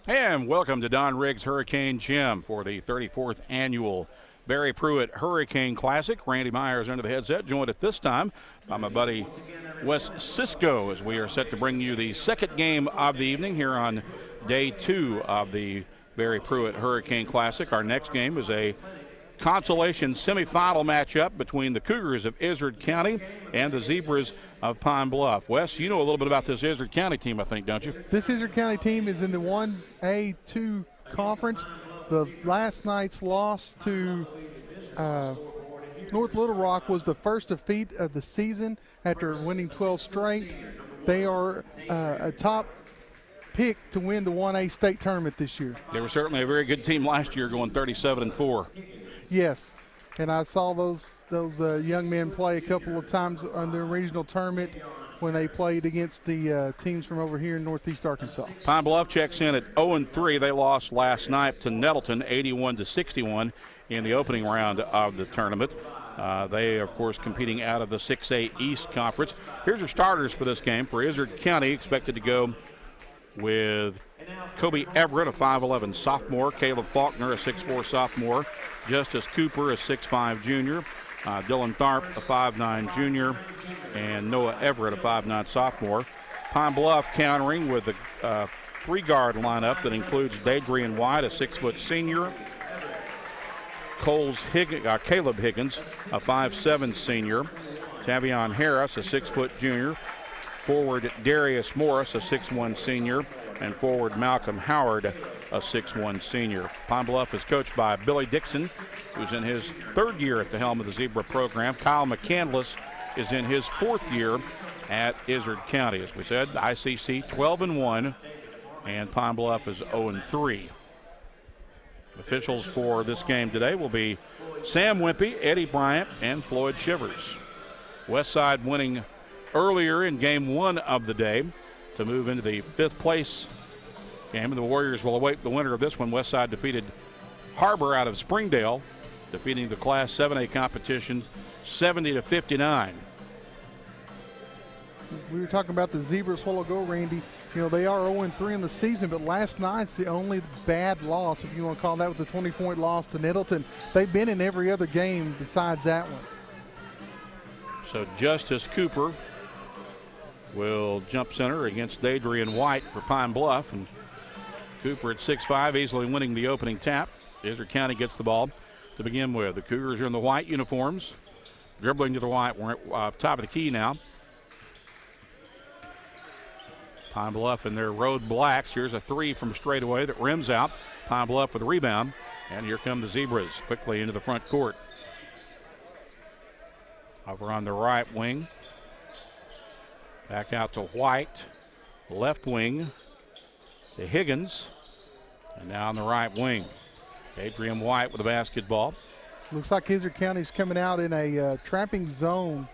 And welcome to Don Riggs Hurricane Gym for the 34th annual Barry Pruitt Hurricane Classic. Randy Myers under the headset, joined at this time by my buddy Wes Cisco, as we are set to bring you the second game of the evening here on day 2 of the Barry Pruitt Hurricane Classic. Our next game is a consolation semifinal matchup between the Cougars of Izard County and the Zebras of Pine Bluff. Wes, you know a little bit about this Izard County team, I think, don't you? This Izard County team is in the 1A2 conference. The last night's loss to North Little Rock was the first defeat of the season after winning 12 straight. They are a top pick to win the 1A state tournament this year. They were certainly a very good team last year, going 37-4. Yes, and I saw those young men play a couple of times on the regional tournament when they played against the teams from over here in Northeast Arkansas. Pine Bluff checks in at 0-3. They lost last night to Nettleton, 81-61 in the opening round of the tournament. They, of course, competing out of the 6A East Conference. Here's your starters for this game. For Izard County, expected to go with Kobe Everett, a 5'11 sophomore, Caleb Faulkner, a 6'4 sophomore, Justice Cooper, a 6'5 junior, Dylan Tharp, a 5'9 junior, and Noah Everett, a 5'9 sophomore. Pine Bluff countering with the three-guard lineup that includes Dadrian White, a 6-foot senior, Caleb Higgins, a 5'7 senior, Tavion Harris, a 6-foot junior, forward Darius Morris, a 6'1 senior, and forward Malcolm Howard, a 6'1 senior. Pine Bluff is coached by Billy Dixon, who's in his third year at the helm of the Zebra program. Kyle McCandless is in his fourth year at Izard County. As we said, ICC 12-1, and Pine Bluff is 0-3. Officials for this game today will be Sam Wimpy, Eddie Bryant, and Floyd Shivers. Westside winning earlier in game 1 of the day to move into the 5th place game. And the Warriors will await the winner of this one. Westside defeated Harbor out of Springdale, defeating the Class 7A competition 70-59. We were talking about the Zebras a while ago, Randy. You know, they are 0-3 in the season, but last night's the only bad loss, if you want to call that, with the 20-point loss to Nettleton. They've been in every other game besides that one. So Justice Cooper will jump center against Dadrian White for Pine Bluff, and Cooper at 6'5", easily winning the opening tap. Izard County gets the ball to begin with. The Cougars are in the white uniforms, dribbling to the white. We're at top of the key now. Pine Bluff in their road blacks. Here's a three from straightaway that rims out. Pine Bluff with a rebound, and here come the Zebras quickly into the front court. Over on the right wing. Back out to White. Left wing to Higgins. And now on the right wing, Adrian White with the basketball. Looks like Izard County's coming out in a trapping zone.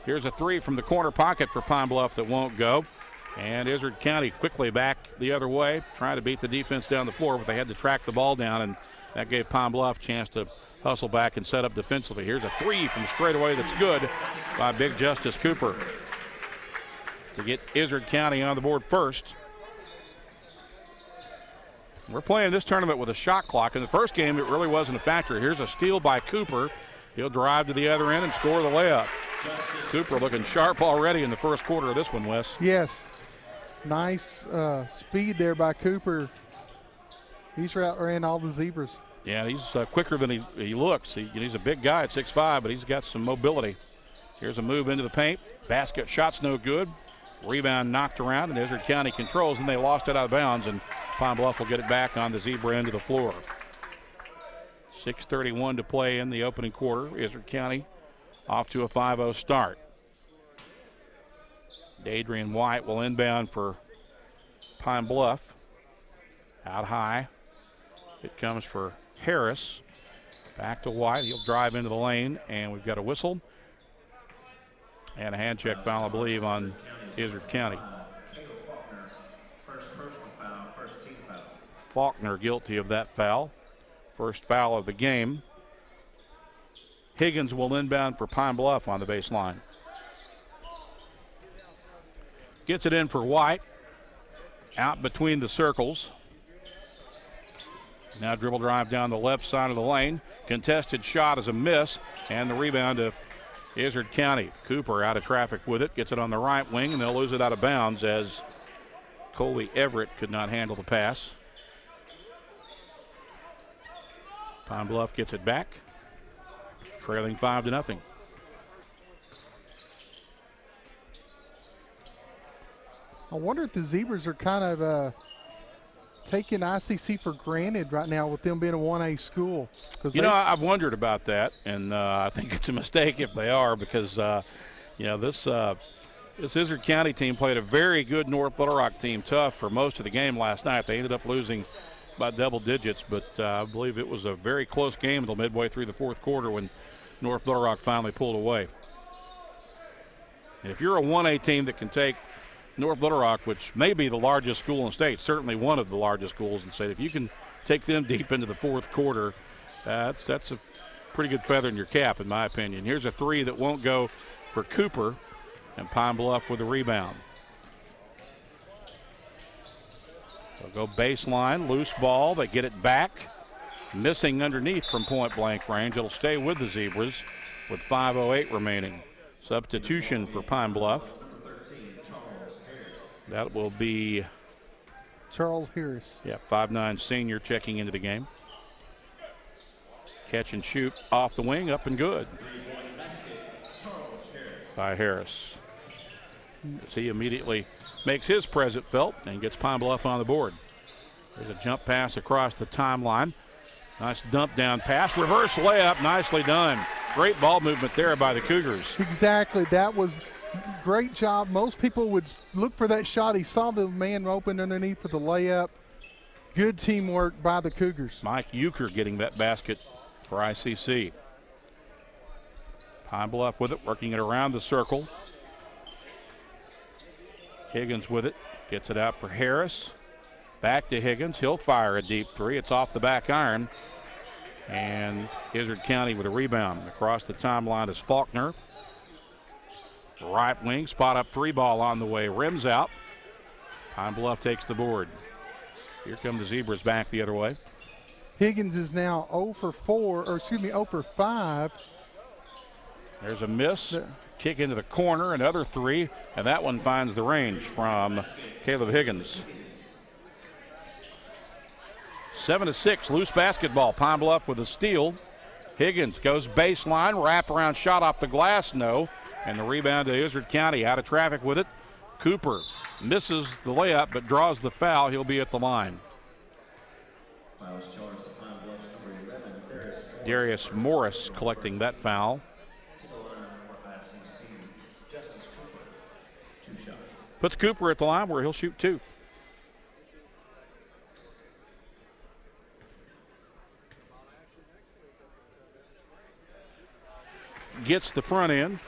Here's a three from the corner pocket for Pine Bluff that won't go. And Izard County quickly back the other way, trying to beat the defense down the floor, but they had to track the ball down, and that gave Pine Bluff a chance to hustle back and set up defensively. Here's a three from straightaway that's good by Big Justice Cooper to get Izard County on the board first. We're playing this tournament with a shot clock. In the first game, it really wasn't a factor. Here's a steal by Cooper. He'll drive to the other end and score the layup. Cooper looking sharp already in the first quarter of this one, Wes. Yes. Nice speed there by Cooper. He's outran all the Zebras. Yeah, he's quicker than he looks. He's a big guy at 6'5", but he's got some mobility. Here's a move into the paint. Basket shot's no good. Rebound knocked around, and Izard County controls, and they lost it out of bounds, and Pine Bluff will get it back on the Zebra end of the floor. 6:31 to play in the opening quarter. Izard County off to a 5-0 start. Adrian White will inbound for Pine Bluff. Out high. It comes for Harris. Back to White. He'll drive into the lane, and we've got a whistle and a hand check foul, I believe, on Izard County. Faulkner guilty of that foul. First foul of the game. Higgins will inbound for Pine Bluff on the baseline. Gets it in for White. Out between the circles. Now dribble drive down the left side of the lane. Contested shot is a miss, and the rebound to Izard County. Cooper out of traffic with it, gets it on the right wing, and they'll lose it out of bounds as Colby Everett could not handle the pass. Pine Bluff gets it back, trailing 5-0. I wonder if the Zebras are kind of taking ICC for granted right now with them being a 1A school. I've wondered about that, and I think it's a mistake if they are, because this Izard County team played a very good North Little Rock team tough for most of the game last night. They ended up losing by double digits, but I believe it was a very close game until midway through the fourth quarter when North Little Rock finally pulled away. And if you're a 1A team that can take North Little Rock, which may be the largest school in the state, certainly one of the largest schools in the state, if you can take them deep into the fourth quarter, that's a pretty good feather in your cap, in my opinion. Here's a three that won't go for Cooper, and Pine Bluff with the rebound. They'll go baseline, loose ball. They get it back. Missing underneath from point blank range. It'll stay with the Zebras with 5:08 remaining. Substitution for Pine Bluff. That will be Charles Harris. Yeah, 5'9" senior checking into the game. Catch and shoot off the wing, up and good by Harris. As he immediately makes his presence felt and gets Pine Bluff on the board. There's a jump pass across the timeline. Nice dump down pass. Reverse layup, nicely done. Great ball movement there by the Cougars. Exactly, that was great job. Most people would look for that shot. He saw the man open underneath for the layup. Good teamwork by the Cougars. Mike Euchre getting that basket for ICC. Pine Bluff with it, working it around the circle. Higgins with it, gets it out for Harris. Back to Higgins, he'll fire a deep three. It's off the back iron. And Izard County with a rebound. Across the timeline is Faulkner. Right wing, spot up three ball on the way, rims out. Pine Bluff takes the board. Here come the Zebras back the other way. Higgins is now 0 for 5. There's a miss. Kick into the corner, another three, and that one finds the range from Caleb Higgins. 7-6, loose basketball. Pine Bluff with a steal. Higgins goes baseline, wraparound shot off the glass, no. And the rebound to Izard County, out of traffic with it. Cooper misses the layup but draws the foul. He'll be at the line. Fouls charged to Pine Bluff's number 11, Darius Morris collecting that foul. To the line for ICC, Justice Cooper, 2 shots. Puts Cooper at the line where he'll shoot 2. Gets the front end.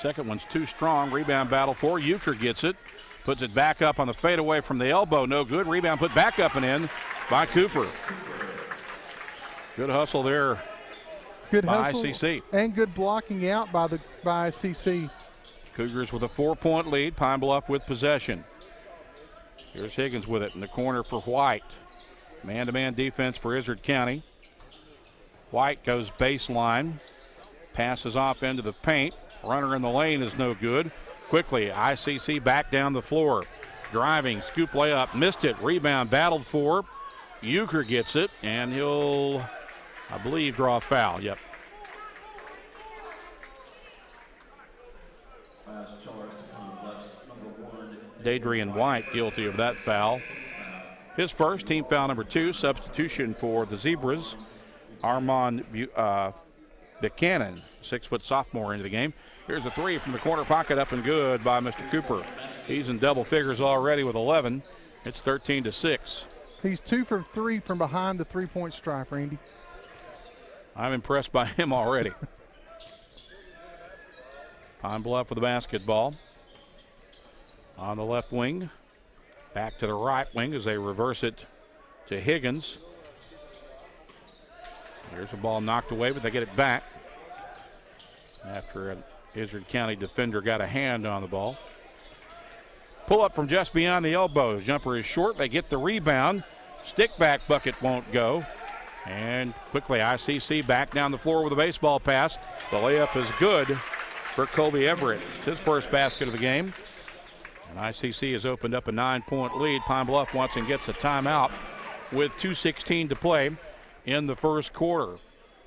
Second one's too strong. Rebound battle for Euchre gets it. Puts it back up on the fadeaway from the elbow. No good. Rebound put back up and in by Cooper. Good hustle there. Good by hustle ICC. And good blocking out by ICC. Cougars with a 4-point lead. Pine Bluff with possession. Here's Higgins with it in the corner for White. Man-to-man defense for Izard County. White goes baseline. Passes off into the paint. Runner in the lane is no good. Quickly, ICC back down the floor. Driving, scoop layup, missed it. Rebound battled for. Euchre gets it, and he'll, I believe, draw a foul. Yep. Fouls charged to Pine Bluff's number 1. Dadrian White guilty of that foul. His first, team foul number 2. Substitution for the Zebras. Armand Buchanan, 6-foot sophomore, into the game. Here's a three from the corner pocket, up and good by Mr. Cooper. He's in double figures already with 11. It's 13-6. He's 2 for 3 from behind the three-point stripe, Randy. I'm impressed by him already. Pine Bluff with the basketball. On the left wing. Back to the right wing as they reverse it to Higgins. Here's the ball knocked away, but they get it back. after an Izard County defender got a hand on the ball. Pull up from just beyond the elbows. Jumper is short. They get the rebound. Stick back bucket won't go. And quickly ICC back down the floor with a baseball pass. The layup is good for Colby Everett. It's his first basket of the game. And ICC has opened up a 9-point lead. Pine Bluff once and gets a timeout with 2:16 to play in the first quarter.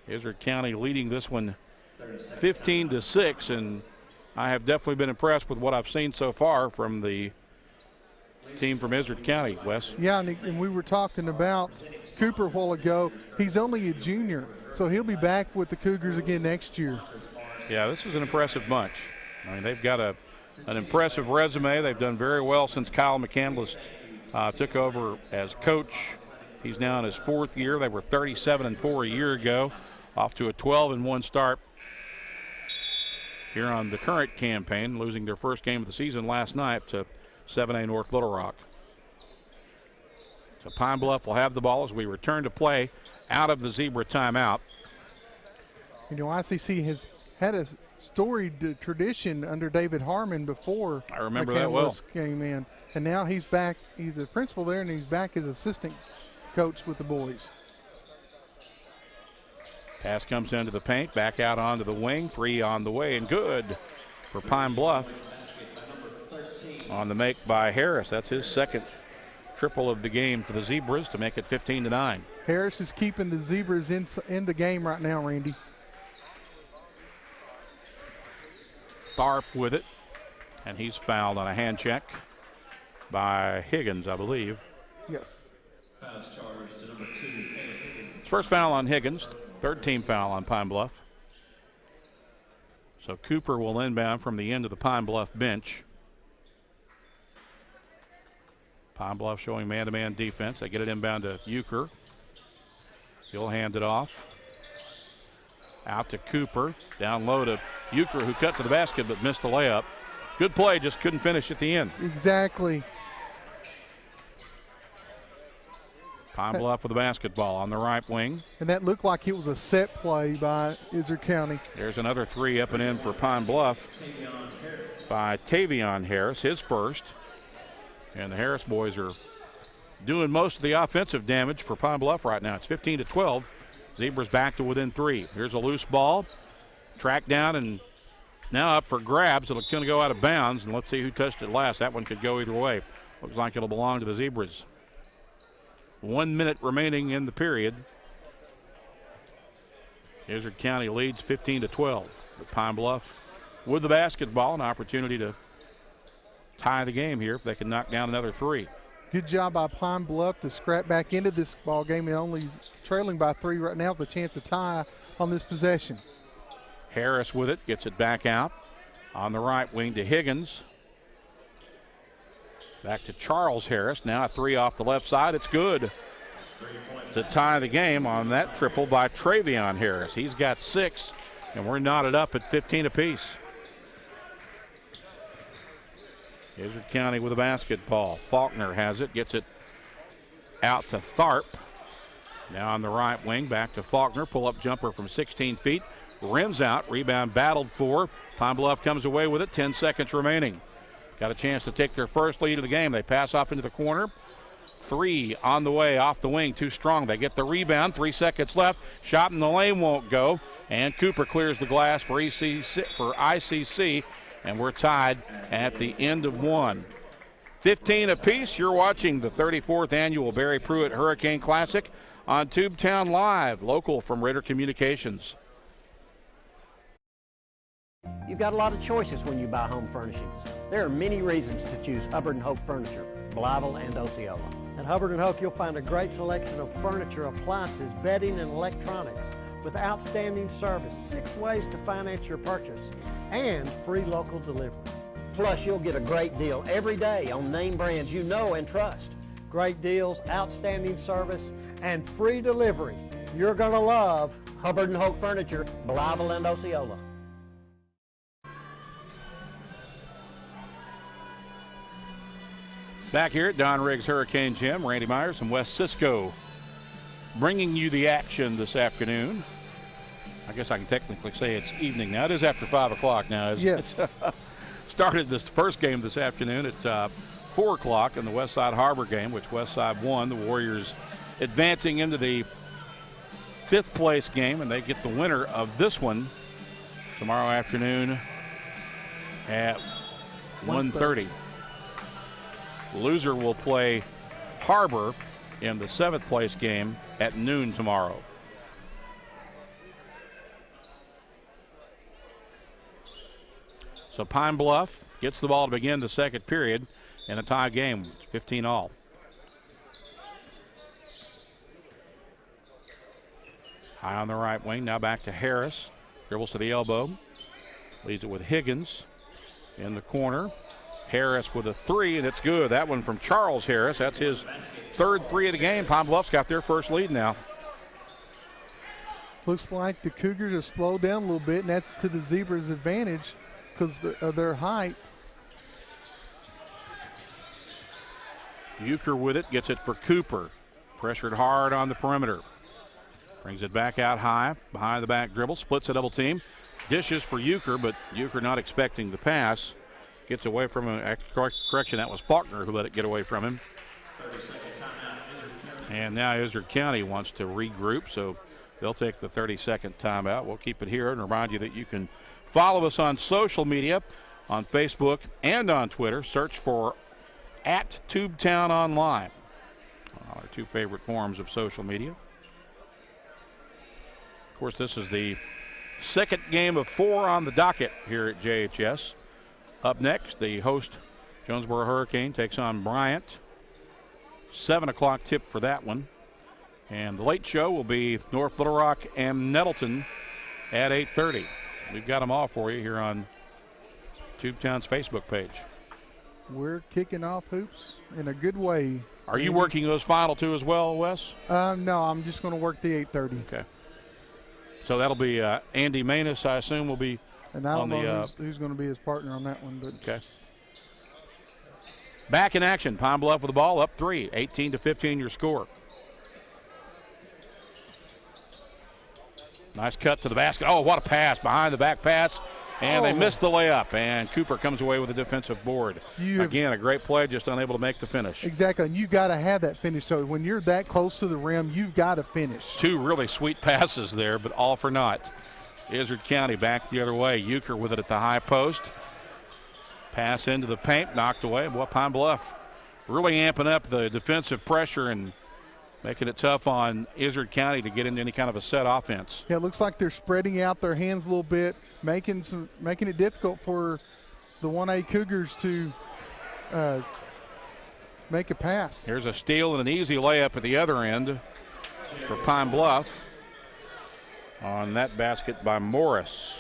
Izard County leading this one 15-6, and I have definitely been impressed with what I've seen so far from the team from Izard County, Wes. Yeah, and we were talking about Cooper a while ago. He's only a junior, so he'll be back with the Cougars again next year. Yeah, this is an impressive bunch. I mean, they've got an impressive resume. They've done very well since Kyle McCandless took over as coach. He's now in his 4th year. They were 37-4 a year ago, off to a 12-1 start here on the current campaign, losing their first game of the season last night to 7A North Little Rock. So Pine Bluff will have the ball as we return to play out of the Zebra timeout. You know, ICC has had a storied tradition under David Harmon before. I remember that well. Came in, and now he's back. He's the principal there, and he's back as assistant coach with the boys. Pass comes into the paint, back out onto the wing. 3 on the way, and good for Pine Bluff. On the make by Harris. That's his second triple of the game for the Zebras to make it 15-9. Harris is keeping the Zebras in the game right now, Randy. Tharp with it, and he's fouled on a hand check by Higgins, I believe. Yes. Fouls charged to number 2, Higgins. First foul on Higgins, 3rd team foul on Pine Bluff. So Cooper will inbound from the end of the Pine Bluff bench. Pine Bluff showing man-to-man defense. They get it inbound to Euchre. He'll hand it off. Out to Cooper. Down low to Euchre, who cut to the basket but missed the layup. Good play, just couldn't finish at the end. Exactly. Pine Bluff with the basketball on the right wing. And that looked like it was a set play by Izard County. There's another 3 up and in for Pine Bluff by Tavion Harris, his first. And the Harris boys are doing most of the offensive damage for Pine Bluff right now. It's 15-12. Zebras back to within 3. Here's a loose ball. Tracked down and now up for grabs. It's going to go out of bounds, and let's see who touched it last. That one could go either way. Looks like it'll belong to the Zebras. 1 minute remaining in the period. Izard County leads 15-12. With Pine Bluff with the basketball, an opportunity to tie the game here if they can knock down another 3. Good job by Pine Bluff to scrap back into this ball game and only trailing by 3 right now with a chance to tie on this possession. Harris with it, gets it back out on the right wing to Higgins. Back to Charles Harris. Now a 3 off the left side. It's good to tie the game on that triple by Travion Harris. He's got 6, and we're knotted up at 15 apiece. Izard County with a basketball. Faulkner has it, gets it out to Tharp. Now on the right wing, back to Faulkner. Pull-up jumper from 16 feet. Rims out, rebound battled for. Pine Bluff comes away with it, 10 seconds remaining. Got a chance to take their first lead of the game. They pass off into the corner. 3 on the way, off the wing, too strong. They get the rebound, 3 seconds left. Shot in the lane won't go. And Cooper clears the glass for ICC. And we're tied at the end of 1. 15 apiece. You're watching the 34th annual Barry Pruitt Hurricane Classic on Tubetown Live, local from Raider Communications. You've got a lot of choices when you buy home furnishings. There are many reasons to choose Hubbard & Hoke Furniture, Blytheville and Osceola. At Hubbard & Hoke, you'll find a great selection of furniture, appliances, bedding, and electronics with outstanding service, 6 ways to finance your purchase, and free local delivery. Plus, you'll get a great deal every day on name brands you know and trust. Great deals, outstanding service, and free delivery. You're going to love Hubbard & Hoke Furniture, Blytheville and Osceola. Back here at Don Riggs Hurricane Gym, Randy Myers and Wes Cisco bringing you the action this afternoon. I guess I can technically say it's evening now. It is after 5 o'clock now. Yes. Started this first game this afternoon at 4 o'clock in the Westside Harbor game, which Westside won. The Warriors advancing into the 5th place game, and they get the winner of this one tomorrow afternoon at 1:30. Loser will play Harbor in the 7th place game at noon tomorrow. So Pine Bluff gets the ball to begin the second period in a tie game. It's 15 all. High on the right wing, now back to Harris. Dribbles to the elbow. Leads it with Higgins in the corner. Harris with a 3, and it's good. That one from Charles Harris. That's his 3rd 3 of the game. Pine Bluff's got their first lead now. Looks like the Cougars have slowed down a little bit, and that's to the Zebras' advantage because of their height. Euchre with it, gets it for Cooper. Pressured hard on the perimeter. Brings it back out high, behind the back dribble, splits a double team. Dishes for Euchre, but Euchre not expecting the pass. Gets away from him. Correction, that was Faulkner who let it get away from him. And now Izard County wants to regroup, so they'll take the 30-second timeout. We'll keep it here and remind you that you can follow us on social media, on Facebook and on Twitter. Search for @Tubetown Online. Our 2 favorite forms of social media. Of course, this is the second game of 4 on the docket here at JHS. Up next, the host, Jonesboro Hurricane, takes on Bryant. 7 o'clock tip for that one. And the late show will be North Little Rock and Nettleton at 8:30. We've got them all for you here on Tubetown's Facebook page. We're kicking off hoops in a good way. Are you working those final 2 as well, Wes? No, I'm just going to work the 8:30. Okay. So that'll be Andy Manus, I assume, will be. And I don't know who's going to be his partner on that one. But okay. Back in action. Pine Bluff with the ball, up 3. 18-15 your score. Nice cut to the basket. Oh, what a pass. Behind the back pass. And they missed the layup. And Cooper comes away with a defensive board. Again, a great play, just unable to make the finish. Exactly. And you got to have that finish. So when you're that close to the rim, you've got to finish. 2 really sweet passes there, but all for naught. Izard County back the other way. Euchre with it at the high post. Pass into the paint, knocked away. Boy, Pine Bluff really amping up the defensive pressure and making it tough on Izard County to get into any kind of a set offense. Yeah, it looks like they're spreading out their hands a little bit, making it difficult for the 1A Cougars to make a pass. Here's a steal and an easy layup at the other end for Pine Bluff. On that basket by Morris.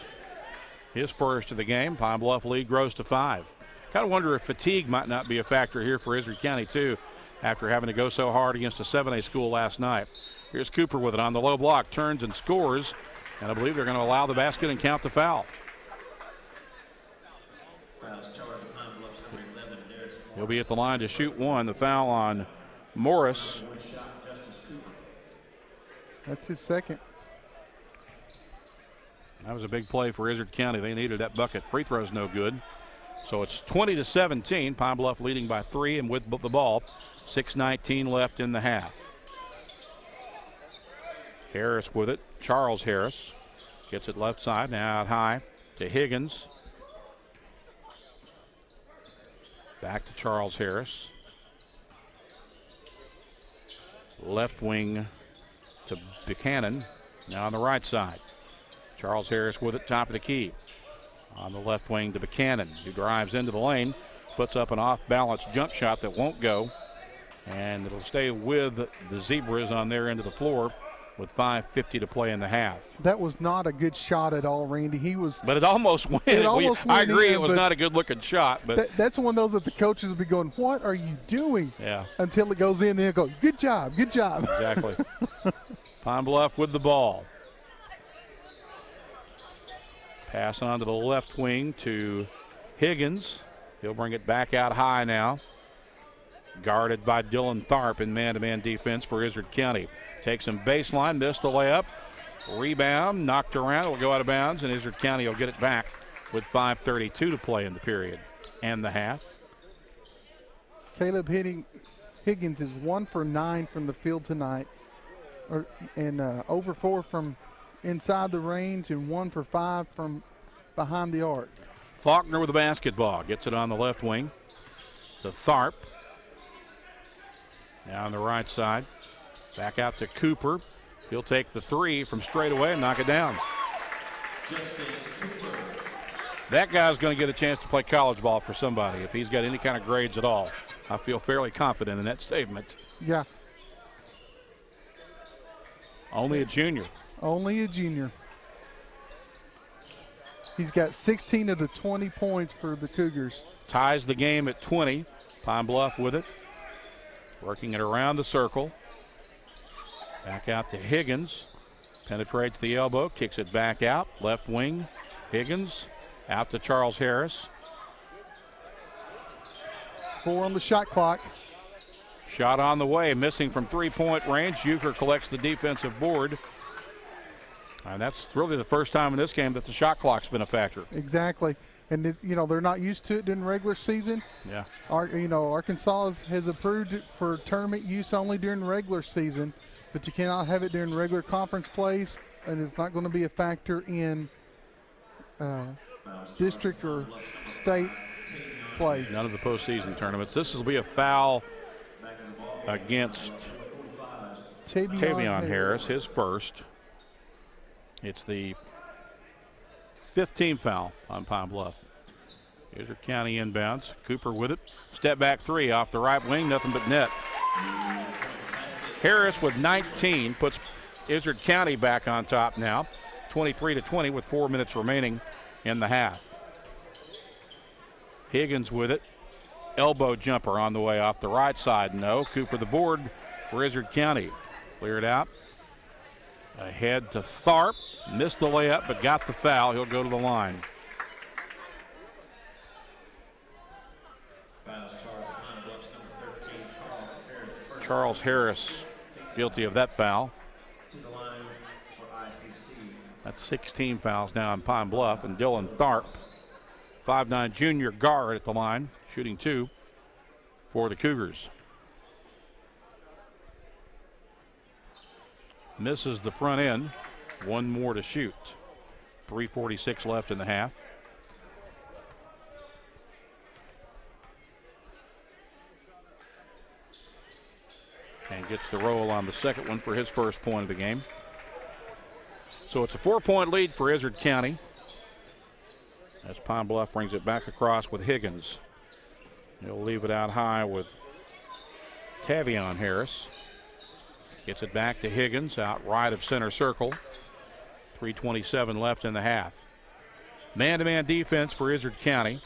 His first of the game. Pine Bluff lead grows to 5. Kind of wonder if fatigue might not be a factor here for Izard County too, after having to go so hard against a 7A school last night. Here's Cooper with it on the low block, turns and scores, and I believe they're going to allow the basket and count the foul. He'll be at the line to shoot 1. The foul on Morris. That's his second. That was a big play for Izard County. They needed that bucket. Free throw's no good. So it's 20-17. Pine Bluff leading by 3 and with the ball. 6:19 left in the half. Harris with it. Charles Harris gets it left side. Now out high to Higgins. Back to Charles Harris. Left wing to Buchanan. Now on the right side. Charles Harris with it, top of the key. On the left wing to Buchanan, who drives into the lane, puts up an off-balance jump shot that won't go. And it'll stay with the Zebras on their end of the floor with 5:50 to play in the half. That was not a good shot at all, Randy. But it almost went. I agree, it was not a good-looking shot. But that's one of those that the coaches will be going, what are you doing? Yeah. Until it goes in, then they'll go, good job, good job. Exactly. Pine Bluff with the ball. Pass on to the left wing to Higgins. He'll bring it back out high now. Guarded by Dylan Tharp in man-to-man defense for Izard County. Takes him baseline, missed the layup. Rebound, knocked around, it will go out of bounds, and Izard County will get it back with 5:32 to play in the period and the half. Caleb Higgins is 1 for 9 from the field tonight, and over 4 from inside the range, and 1 for 5 from behind the arc. Faulkner with the basketball, gets it on the left wing to Tharp. Now on the right side, back out to Cooper. He'll take the 3 from straight away and knock it down. That guy's going to get a chance to play college ball for somebody if he's got any kind of grades at all. I feel fairly confident in that statement. Yeah. Only a junior. Only a junior. He's got 16 of the 20 points for the Cougars. Ties the game at 20. Pine Bluff with it. Working it around the circle. Back out to Higgins. Penetrates the elbow, kicks it back out. Left wing, Higgins. Out to Charles Harris. 4 on the shot clock. Shot on the way, missing from 3-point range. Euchre collects the defensive board. And that's really the first time in this game that the shot clock's been a factor. Exactly. And, they're not used to it during regular season. Yeah. Arkansas has approved it for tournament use only during regular season, but you cannot have it during regular conference plays, and it's not going to be a factor in district or state play. None of the postseason tournaments. This will be a foul against Tavion Harris, his first. It's the 5th team foul on Pine Bluff. Izard County inbounds. Cooper with it. Step back 3 off the right wing, nothing but net. Harris with 19 puts Izard County back on top now. 23-20 with 4 minutes remaining in the half. Higgins with it. Elbow jumper on the way off the right side. No. Cooper the board for Izard County. Cleared out. Ahead to Tharp. Missed the layup but got the foul. He'll go to the line. Charles Harris guilty of that foul. That's 16 fouls now on Pine Bluff, and Dylan Tharp, 5'9" junior guard at the line, shooting 2 for the Cougars. Misses the front end. 1 more to shoot. 3:46 left in the half. And gets the roll on the second one for his first point of the game. So it's a 4-point lead for Izard County as Pine Bluff brings it back across with Higgins. He'll leave it out high with Tavion Harris. Gets it back to Higgins out right of center circle. 3:27 left in the half. Man-to-man defense for Izard County.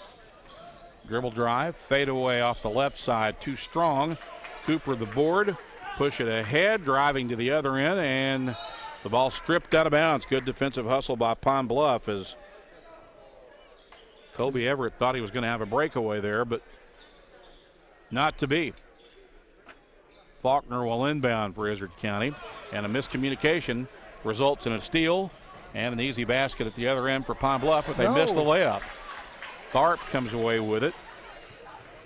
Dribble drive, fade away off the left side, too strong. Cooper the board, push it ahead, driving to the other end, and the ball stripped out of bounds. Good defensive hustle by Pine Bluff as Kobe Everett thought he was going to have a breakaway there, but not to be. Faulkner will inbound for Izard County, and a miscommunication results in a steal and an easy basket at the other end for Pine Bluff, but they missed the layup. Tharp comes away with it.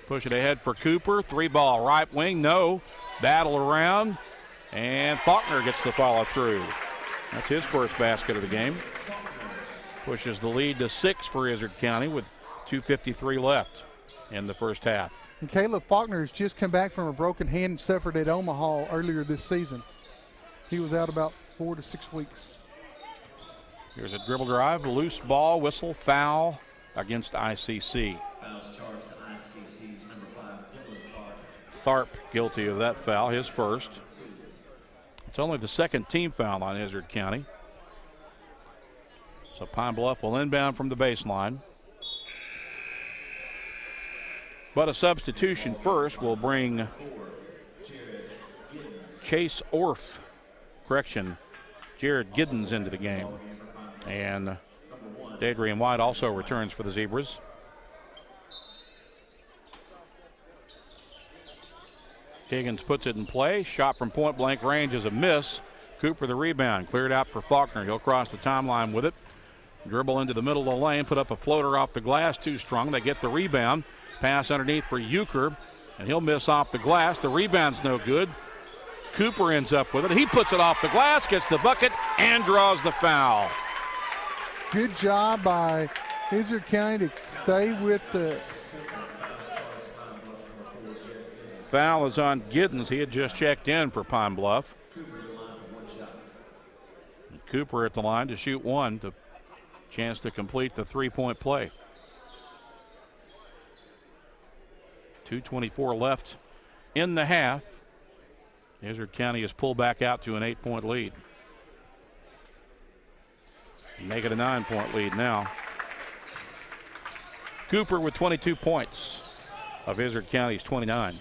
Push it ahead for Cooper. 3-ball right wing, no. Battle around, and Faulkner gets the follow through. That's his first basket of the game. Pushes the lead to 6 for Izard County with 2:53 left in the first half. And Caleb Faulkner has just come back from a broken hand suffered at Omaha earlier this season. He was out about 4 to 6 weeks. Here's a dribble drive, loose ball, whistle, foul against ICC. Fouls charged to ICC's number 5, Dylan Tharp guilty of that foul, his first. It's only the second team foul on Izard County. So Pine Bluff will inbound from the baseline. But a substitution first will bring Chase Orff, Jared Giddens into the game. And Dadrian White also returns for the Zebras. Higgins puts it in play. Shot from point blank range is a miss. Cooper the rebound, cleared out for Faulkner. He'll cross the timeline with it. Dribble into the middle of the lane, put up a floater off the glass, too strong. They get the rebound. Pass underneath for Euchre, and he'll miss off the glass. The rebound's no good. Cooper ends up with it. He puts it off the glass, gets the bucket, and draws the foul. Good job by Izard County to stay with the... Foul is on Giddens. He had just checked in for Pine Bluff. Cooper at the line to shoot one, to chance to complete the three-point play. 2:24 left in the half. Izard County has pulled back out to an 8-point lead. Make it a 9-point lead now. Cooper with 22 points of Izard County's 29.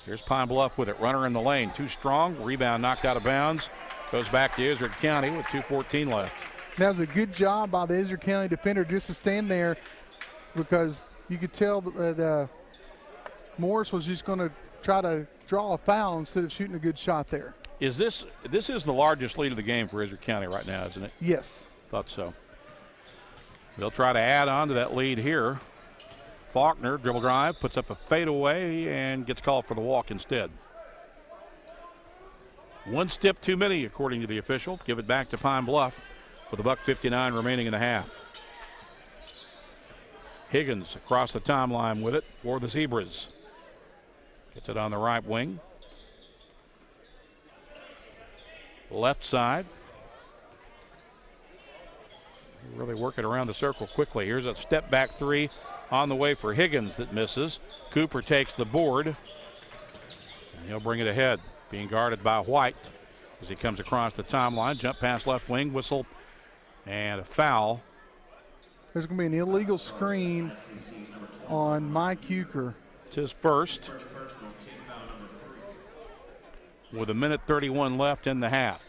Here's Pine Bluff with it. Runner in the lane. Too strong. Rebound knocked out of bounds. Goes back to Izard County with 2:14 left. That was a good job by the Izard County defender just to stand there, because you could tell that Morris was just going to try to draw a foul instead of shooting a good shot there. This is the largest lead of the game for Izard County right now, isn't it? Yes. Thought so. They'll try to add on to that lead here. Faulkner, dribble drive, puts up a fadeaway and gets called for the walk instead. One step too many, according to the official. Give it back to Pine Bluff with $1:59 remaining in the half. Higgins across the timeline with it for the Zebras. Gets it on the right wing. Left side. Really working around the circle quickly. Here's a step back three on the way for Higgins that misses. Cooper takes the board, and he'll bring it ahead, being guarded by White as he comes across the timeline. Jump pass left wing, whistle, and a foul. There's going to be an illegal screen on Mike Euchre. It's his first, with 1:31 left in the half.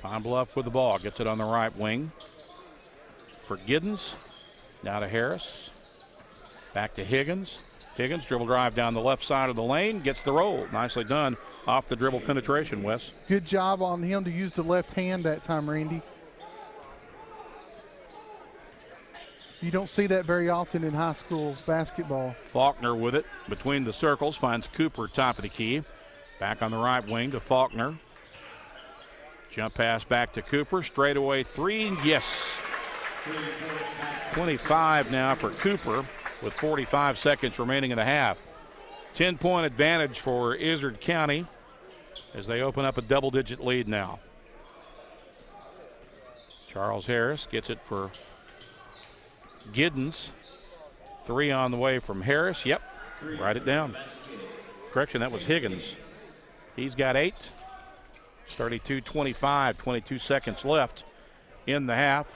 Pine Bluff with the ball, gets it on the right wing for Giddens. Now to Harris. Back to Higgins. Higgins dribble drive down the left side of the lane, gets the roll. Nicely done off the dribble penetration, Wes. Good job on him to use the left hand that time, Randy. You don't see that very often in high school basketball. Faulkner with it between the circles, finds Cooper top of the key. Back on the right wing to Faulkner. Jump pass back to Cooper, straightaway three, yes. 25 now for Cooper with 45 seconds remaining in the half. 10-point advantage for Izard County as they open up a double-digit lead now. Charles Harris gets it for Giddens. Three on the way from Harris. Yep, write it down. Correction, that was Higgins. He's got 8. 32-25, 22 seconds left in the half.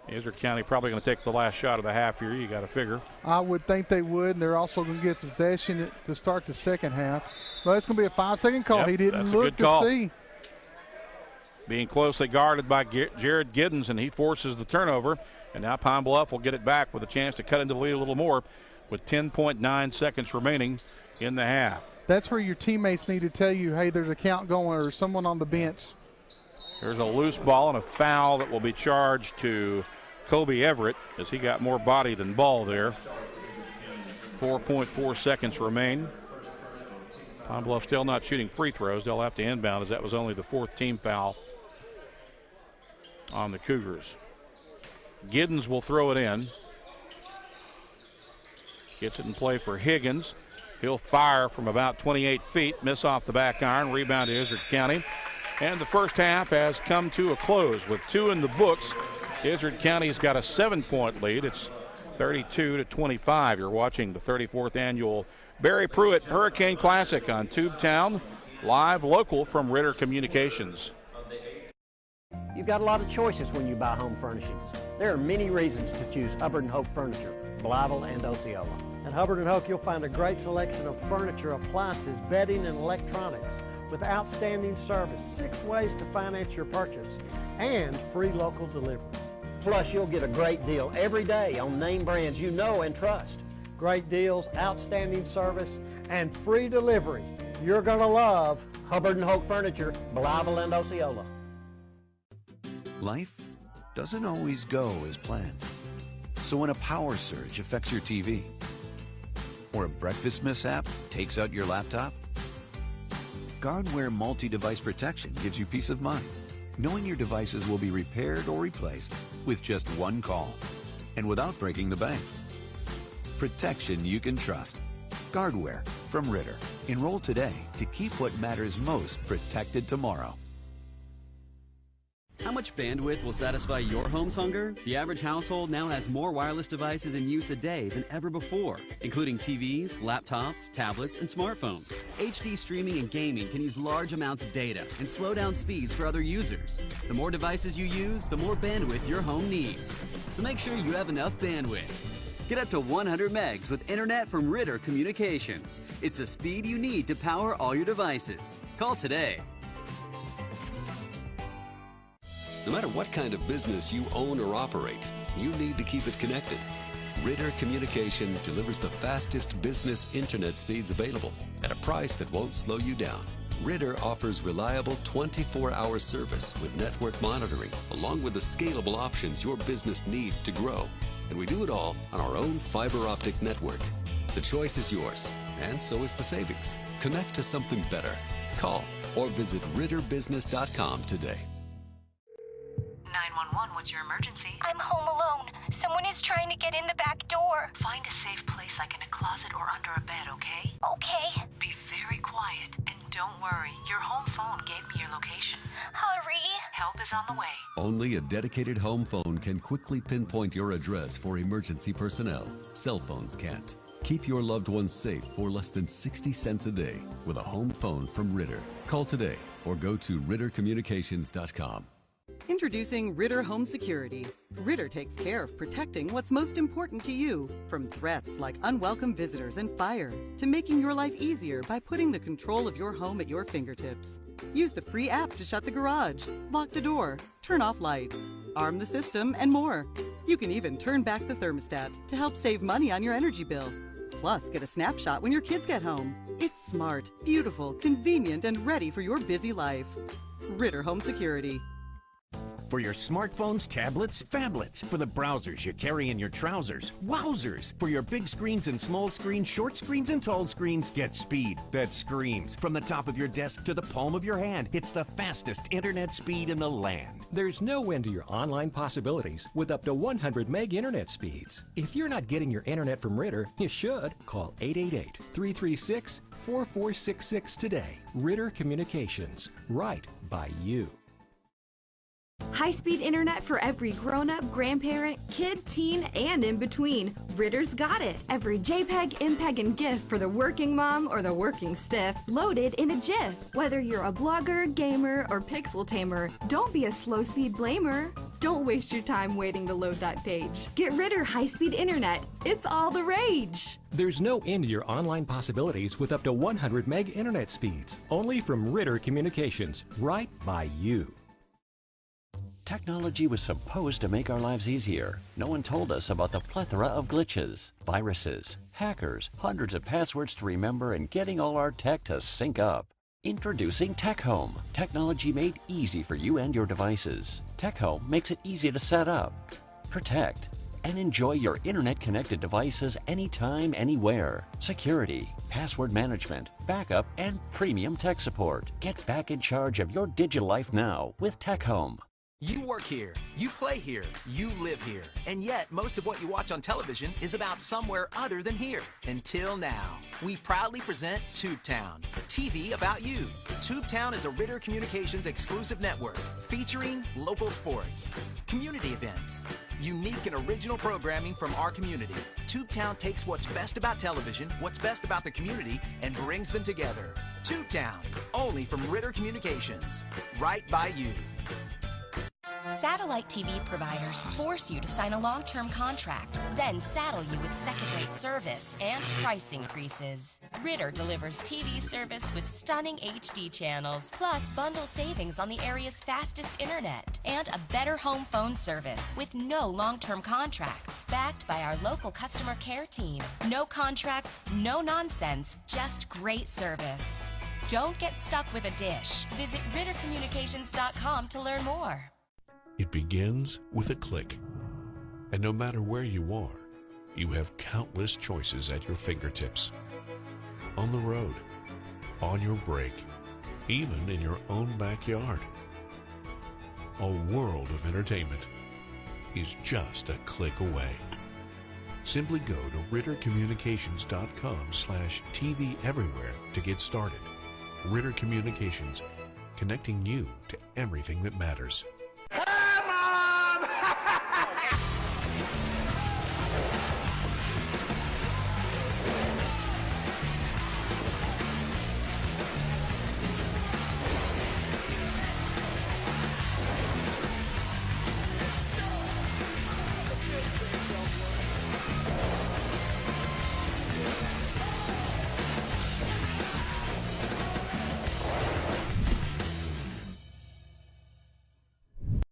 Izard County probably going to take the last shot of the half here, you got to figure. I would think they would, and they're also going to get possession to start the second half. Well, it's going to be a 5-second call. Yep, he didn't look to see. Being closely guarded by Jared Giddens, and he forces the turnover. And now Pine Bluff will get it back with a chance to cut into the lead a little more with 10.9 seconds remaining in the half. That's where your teammates need to tell you, hey, there's a count going, or someone on the bench. There's a loose ball and a foul that will be charged to Kobe Everett as he got more body than ball there. 4.4 seconds remain. Pine Bluff still not shooting free throws. They'll have to inbound as that was only the 4th team foul on the Cougars. Giddens will throw it in. Gets it in play for Higgins. He'll fire from about 28 feet, miss off the back iron, rebound to Izard County. And the first half has come to a close with 2 in the books. Izard County's got a 7-point lead. It's 32-25. You're watching the 34th annual Barry Pruitt Hurricane Classic on Tubetown, live local from Ritter Communications. You've got a lot of choices when you buy home furnishings. There are many reasons to choose Hubbard & Hope Furniture, Blyville and Osceola. At Hubbard & Hope, you'll find a great selection of furniture, appliances, bedding, and electronics with outstanding service, 6 ways to finance your purchase, and free local delivery. Plus, you'll get a great deal every day on name brands you know and trust. Great deals, outstanding service, and free delivery. You're going to love Hubbard & Hope Furniture, Blytheville and Osceola. Life doesn't always go as planned. So when a power surge affects your TV, or a breakfast mishap takes out your laptop, Guardware multi-device protection gives you peace of mind, knowing your devices will be repaired or replaced with just one call, and without breaking the bank. Protection you can trust. Guardware from Ritter. Enroll today to keep what matters most protected tomorrow. How much bandwidth will satisfy your home's hunger? The average household now has more wireless devices in use a day than ever before, including TVs, laptops, tablets, and smartphones. HD streaming and gaming can use large amounts of data and slow down speeds for other users. The more devices you use, the more bandwidth your home needs. So make sure you have enough bandwidth. Get up to 100 megs with internet from Ritter Communications. It's the speed you need to power all your devices. Call today. No matter what kind of business you own or operate, you need to keep it connected. Ritter Communications delivers the fastest business internet speeds available at a price that won't slow you down. Ritter offers reliable 24-hour service with network monitoring, along with the scalable options your business needs to grow. And we do it all on our own fiber optic network. The choice is yours, and so is the savings. Connect to something better. Call or visit ritterbusiness.com today. 911, what's your emergency? I'm home alone. Someone is trying to get in the back door. Find a safe place like in a closet or under a bed, okay? Okay. Be very quiet and don't worry. Your home phone gave me your location. Hurry. Help is on the way. Only a dedicated home phone can quickly pinpoint your address for emergency personnel. Cell phones can't. Keep your loved ones safe for less than 60 cents a day with a home phone from Ritter. Call today or go to rittercommunications.com. Introducing Ritter Home Security. Ritter takes care of protecting what's most important to you, from threats like unwelcome visitors and fire, to making your life easier by putting the control of your home at your fingertips. Use the free app to shut the garage, lock the door, turn off lights, arm the system, and more. You can even turn back the thermostat to help save money on your energy bill. Plus, get a snapshot when your kids get home. It's smart, beautiful, convenient, and ready for your busy life. Ritter Home Security. For your smartphones, tablets, phablets. For the browsers you carry in your trousers. Wowzers! For your big screens and small screens, short screens and tall screens, get speed that screams. From the top of your desk to the palm of your hand, it's the fastest internet speed in the land. There's no end to your online possibilities with up to 100 meg internet speeds. If you're not getting your internet from Ritter, you should. Call 888-336-4466 today. Ritter Communications. Right by you. High-speed internet for every grown-up, grandparent, kid, teen, and in between. Ritter's got it. Every JPEG, MPEG, and GIF for the working mom or the working stiff, loaded in a GIF. Whether you're a blogger, gamer, or pixel tamer, don't be a slow-speed blamer. Don't waste your time waiting to load that page. Get Ritter high-speed internet. It's all the rage. There's no end to your online possibilities with up to 100 meg internet speeds. Only from Ritter Communications. Right by you. Technology was supposed to make our lives easier. No one told us about the plethora of glitches, viruses, hackers, hundreds of passwords to remember, and getting all our tech to sync up. Introducing Tech Home. Technology made easy for you and your devices. Tech Home makes it easy to set up, protect, and enjoy your internet-connected devices anytime, anywhere. Security, password management, backup, and premium tech support. Get back in charge of your digital life now with Tech Home. You work here, you play here, you live here, and yet most of what you watch on television is about somewhere other than here. Until now, we proudly present Tubetown, the TV about you. Tubetown is a Ritter Communications exclusive network featuring local sports, community events, unique and original programming from our community. Tubetown takes what's best about television, what's best about the community, and brings them together. Tubetown, only from Ritter Communications, right by you. Satellite TV providers force you to sign a long-term contract, then saddle you with second-rate service and price increases. Ritter delivers TV service with stunning HD channels, plus bundle savings on the area's fastest internet, and a better home phone service with no long-term contracts, backed by our local customer care team. No contracts, no nonsense, just great service. Don't get stuck with a dish. Visit RitterCommunications.com to learn more. It begins with a click. And no matter where you are, you have countless choices at your fingertips. On the road, on your break, even in your own backyard. A world of entertainment is just a click away. Simply go to RitterCommunications.com/TV Everywhere to get started. Ritter Communications, connecting you to everything that matters.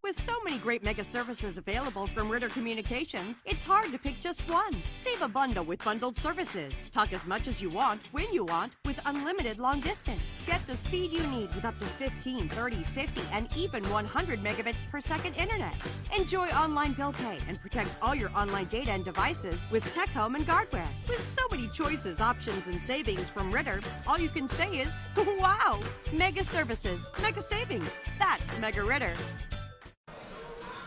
With so many great mega services available from Ritter Communications, it's hard to pick just one. Save a bundle with bundled services. Talk as much as you want, when you want, with unlimited long distance. Get the speed you need with up to 15, 30, 50, and even 100 megabits per second internet. Enjoy online bill pay and protect all your online data and devices with Tech Home and Guardware. With so many choices, options, and savings from Ritter, all you can say is, wow! Mega services, mega savings. That's Mega Ritter.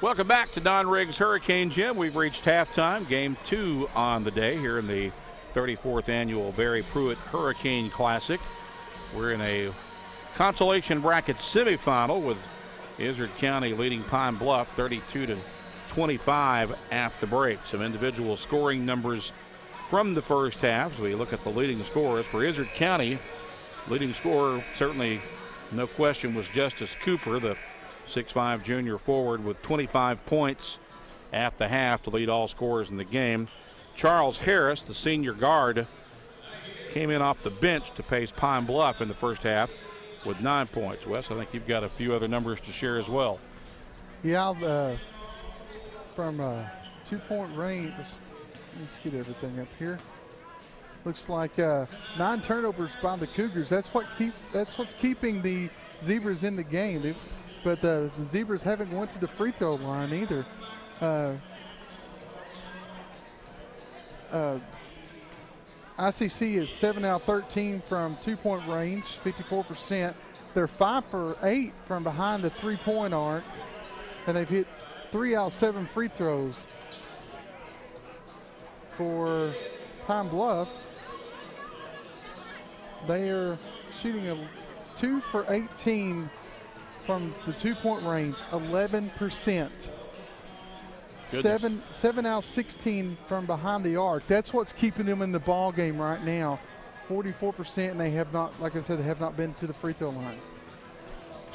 Welcome back to Don Riggs Hurricane Gym. We've reached halftime, game 2 on the day here in the 34th annual Barry Pruitt Hurricane Classic. We're in a consolation bracket semifinal with Izard County leading Pine Bluff 32-25 at the break. Some individual scoring numbers from the first half. So we look at the leading scorers for Izard County. Leading scorer, certainly no question, was Justice Cooper, the 6'5" junior forward, with 25 points at the half to lead all scorers in the game. Charles Harris, the senior guard, came in off the bench to pace Pine Bluff in the first half with 9 points. Wes, I think you've got a few other numbers to share as well. Yeah, from 2-point range, let's get everything up here. Looks like 9 turnovers by the Cougars. That's what's keeping the Zebras in the game. But the Zebras haven't went to the free throw line either. ICC is 7 out of 13 from 2-point range, 54%. They're 5 for 8 from behind the 3-point arc, and they've hit 3 out of 7 free throws. For Pine Bluff, they are shooting a 2 for 18 from the 2-point range, 11%. 7 out of 16 from behind the arc. That's what's keeping them in the ball game right now. 44%, and they have not, like I said, they have not been to the free throw line.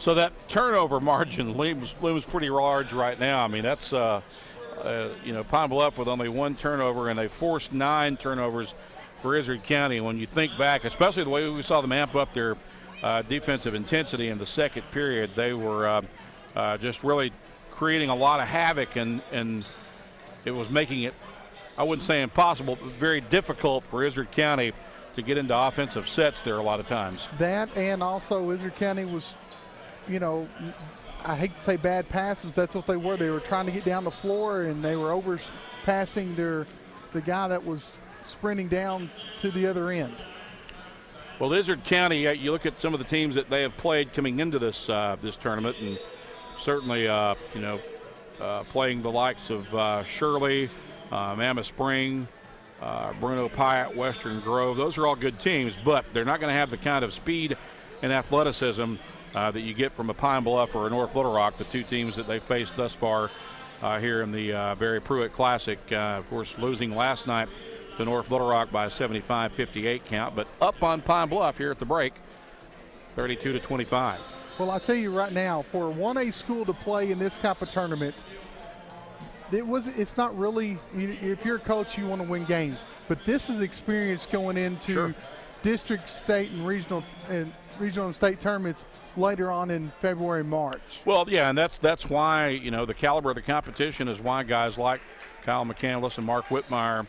So that turnover margin looms pretty large right now. I mean, that's Pine Bluff with only 1 turnover, and they forced 9 turnovers for Izard County. When you think back, especially the way we saw them amp up their defensive intensity in the second period, they were just really creating a lot of havoc, and it was making it, I wouldn't say impossible, but very difficult for Izard County to get into offensive sets there a lot of times. That, and also Izard County was, I hate to say bad passes, that's what they were. They were trying to get down the floor, and they were overpassing the guy that was sprinting down to the other end. Well, Izard County, you look at some of the teams that they have played coming into this this tournament, and certainly, playing the likes of Shirley, Mammoth Spring, Bruno Pyatt, Western Grove. Those are all good teams, but they're not going to have the kind of speed and athleticism that you get from a Pine Bluff or a North Little Rock, the two teams that they faced thus far here in the Barry Pruitt Classic. Of course, losing last night to North Little Rock by a 75-58 count, but up on Pine Bluff here at the break, 32-25. Well, I tell you right now, for a 1A school to play in this type of tournament, it's not really, if you're a coach, you want to win games. But this is experience going into district, state, and regional and state tournaments later on in February, March. Well, yeah, and that's why, the caliber of the competition is why guys like Kyle McCandless and Mark Whitmire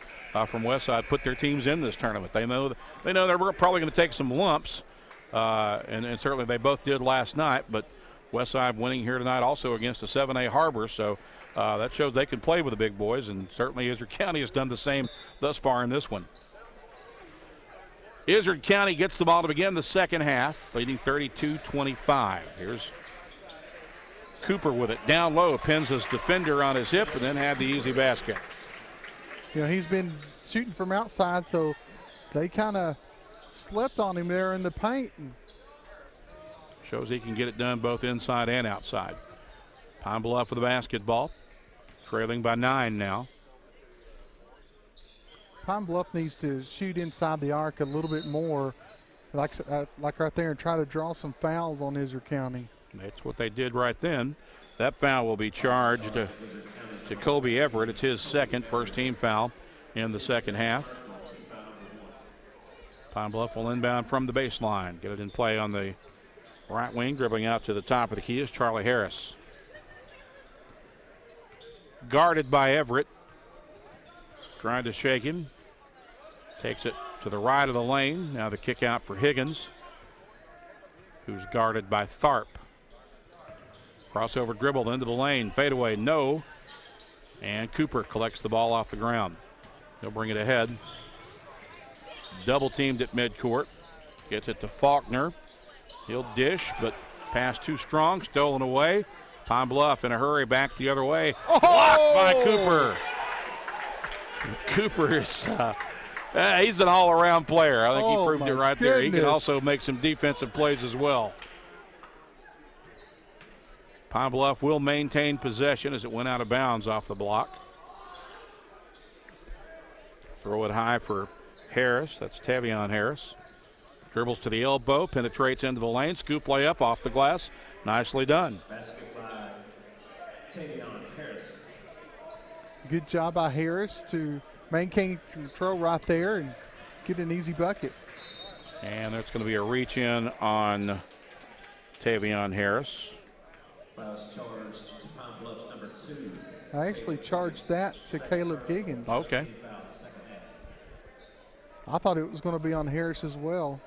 from Westside put their teams in this tournament. They know they're probably going to take some lumps, and certainly they both did last night, but Westside winning here tonight also against a 7A Harbor, so that shows they can play with the big boys, and certainly Izard County has done the same thus far in this one. Izard County gets the ball to begin the second half, leading 32-25. Here's Cooper with it down low, pins his defender on his hip, and then had the easy basket. He's been shooting from outside, so they kind of slept on him there in the paint. Shows he can get it done both inside and outside. Pine Bluff with the basketball, trailing by 9 now. Pine Bluff needs to shoot inside the arc a little bit more, like right there, and try to draw some fouls on Izard County. That's what they did right then. That foul will be charged to Kobe Everett. It's his first team foul in the second half. Pine Bluff will inbound from the baseline. Get it in play on the right wing, dribbling out to the top of the key is Charlie Harris. Guarded by Everett. Trying to shake him. Takes it to the right of the lane. Now the kick out for Higgins, who's guarded by Tharp. Crossover dribble into the lane. Fadeaway, no. And Cooper collects the ball off the ground. He'll bring it ahead. Double teamed at midcourt. Gets it to Faulkner. He'll dish, but pass too strong. Stolen away. Pine Bluff in a hurry back the other way. Oh! Blocked by Cooper. Cooper is he's an all-around player. I think he proved it right there. He can also make some defensive plays as well. Pine Bluff will maintain possession as it went out of bounds off the block. Throw it high for Harris. That's Tavion Harris. Dribbles to the elbow, penetrates into the lane. Scoop layup off the glass. Nicely done. Basket by Tavion Harris. Good job by Harris to maintain control right there and get an easy bucket. And there's going to be a reach in on Tavion Harris. Fouls charged to Pine Bluff's number 2. I actually charged that to Caleb Higgins. Okay. I thought it was going to be on Harris as well.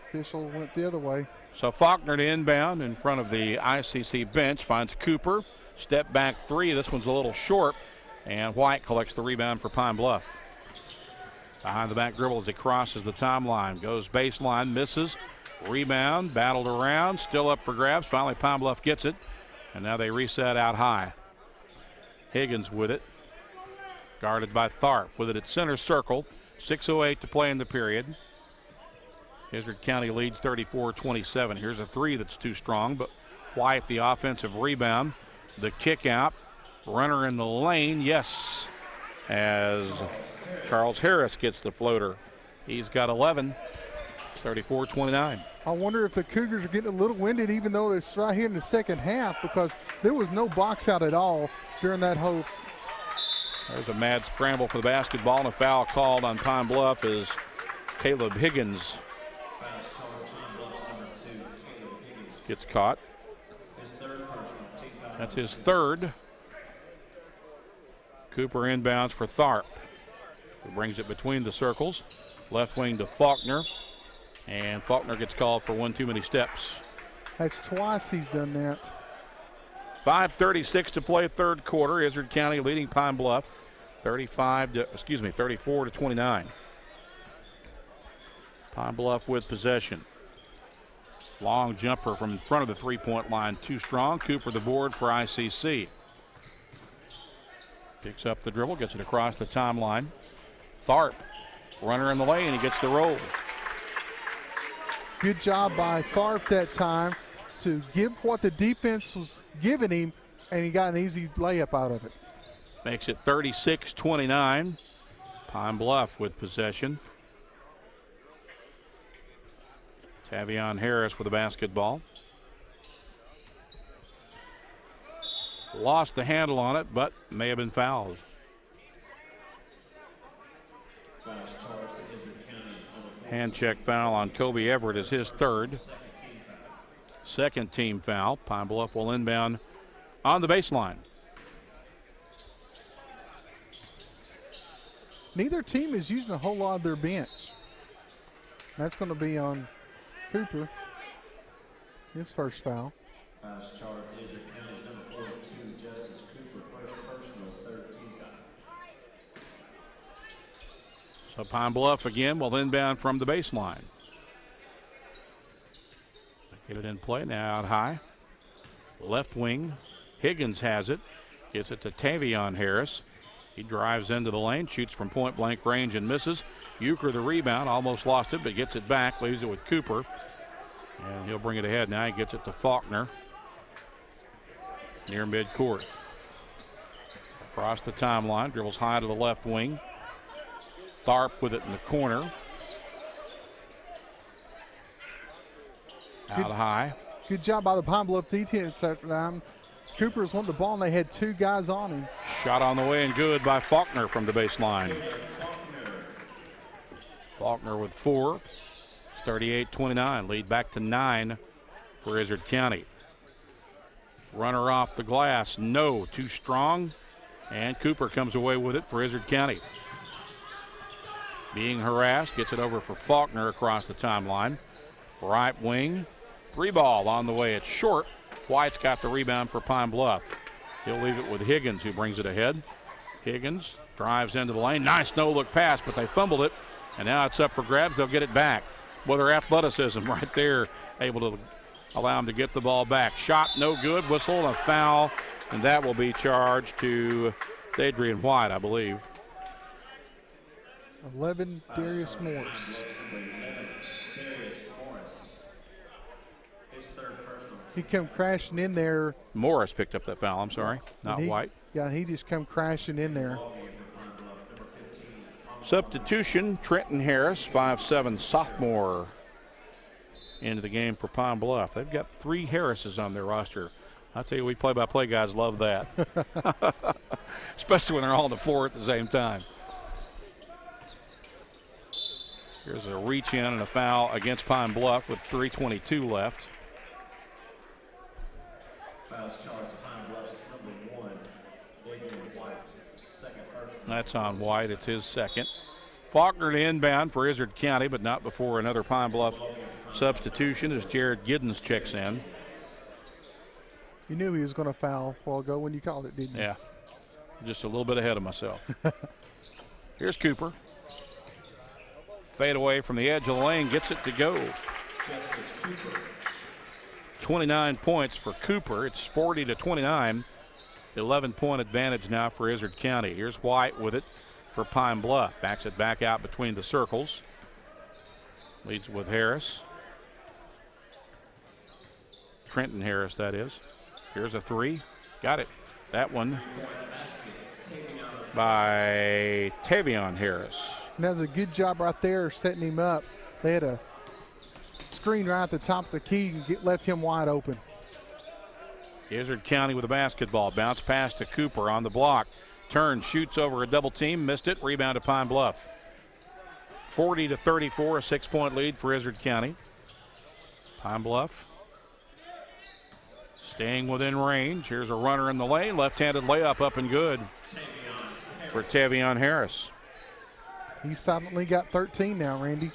Official went the other way. So Faulkner to inbound in front of the ICC bench. Finds Cooper. Step back three. This one's a little short. And White collects the rebound for Pine Bluff. Behind the back dribble as he crosses the timeline. Goes baseline, misses. Rebound, battled around, still up for grabs. Finally Pine Bluff gets it. And now they reset out high. Higgins with it. Guarded by Tharp. With it at center circle. 6:08 to play in the period. Izard County leads 34-27. Here's a three that's too strong, but White the offensive rebound. The kick out. Runner in the lane, yes, as Charles Harris gets the floater. He's got 11, 34-29. I wonder if the Cougars are getting a little winded, even though it's right here in the second half, because there was no box out at all during that whole. There's a mad scramble for the basketball, and a foul called on Pine Bluff is Caleb Higgins. Gets caught. That's his third. Cooper inbounds for Tharp. He brings it between the circles. Left wing to Faulkner. And Faulkner gets called for one too many steps. That's twice he's done that. 5:36 to play third quarter. Izard County leading Pine Bluff 34-29. Pine Bluff with possession. Long jumper from in front of the three-point line. Too strong. Cooper the board for ICC. Picks up the dribble, gets it across the timeline. Tharp, runner in the lane, he gets the roll. Good job by Tharp that time to give what the defense was giving him, and he got an easy layup out of it. Makes it 36-29. Pine Bluff with possession. Tavion Harris with the basketball. lost the handle on it, but may have been fouled. Hand check foul on Kobe Everett is his third. Second team foul. Pine Bluff will inbound on the baseline. Neither team is using a whole lot of their bench. That's going to be on Cooper. His first foul. Fouls charged Israel County's number 42, Justice Cooper, first personal, third team foul. So Pine Bluff again will inbound from the baseline. Get it in play now out high. Left wing. Higgins has it. Gets it to Tavion Harris. He drives into the lane, shoots from point blank range and misses. Euchre the rebound, almost lost it, but gets it back, leaves it with Cooper. And he'll bring it ahead now. He gets it to Faulkner near midcourt. Across the timeline, dribbles high to the left wing. Tharp with it in the corner. Out high. Good job by the Pine Bluff defense that time. Cooper's won the ball and they had two guys on him. Shot on the way and good by Faulkner from the baseline. Faulkner with 4. It's 38-29. Lead back to 9 for Izard County. Runner off the glass. No, too strong. And Cooper comes away with it for Izard County. Being harassed, gets it over for Faulkner across the timeline. Right wing. 3-ball on the way. It's short. White's got the rebound for Pine Bluff. He'll leave it with Higgins, who brings it ahead. Higgins drives into the lane. Nice no-look pass, but they fumbled it. And now it's up for grabs. They'll get it back. Well, their athleticism right there, able to allow them to get the ball back. Shot no good. Whistle and a foul. And that will be charged to Adrian White, I believe. 11, Darius Morris. He come crashing in there. Morris picked up that foul, I'm sorry, not White. Yeah, he just come crashing in there. Substitution, Trenton Harris, 5'7" sophomore, into the game for Pine Bluff. They've got 3 Harrises on their roster. I'll tell you, we play-by-play guys love that. Especially when they're all on the floor at the same time. Here's a reach in and a foul against Pine Bluff with 3:22 left. Fouls charged Pine Bluff's number 1, Adrian White, second personal. That's on White. It's his second. Faulkner to inbound for Izard County, but not before another Pine Bluff substitution as Jared Giddens checks in. You knew he was going to foul a while ago when you called it, didn't you? Yeah, just a little bit ahead of myself. Here's Cooper. Fade away from the edge of the lane, gets it to go. Justice Cooper. 29 points for Cooper. It's 40-29. 11-point advantage now for Izard County. Here's White with it for Pine Bluff. Backs it back out between the circles. Leads with Harris. Trenton Harris, that is. Here's a 3. Got it. That one by Tavion Harris. And that was a good job right there setting him up. They had a screen right at the top of the key and left him wide open. Izard County with a basketball. Bounce pass to Cooper on the block. Turns, shoots over a double team, missed it. Rebound to Pine Bluff. 40-34, a 6-point lead for Izard County. Pine Bluff staying within range. Here's a runner in the lane. Left-handed layup up and good for Tavion Harris. He silently got 13 now, Randy.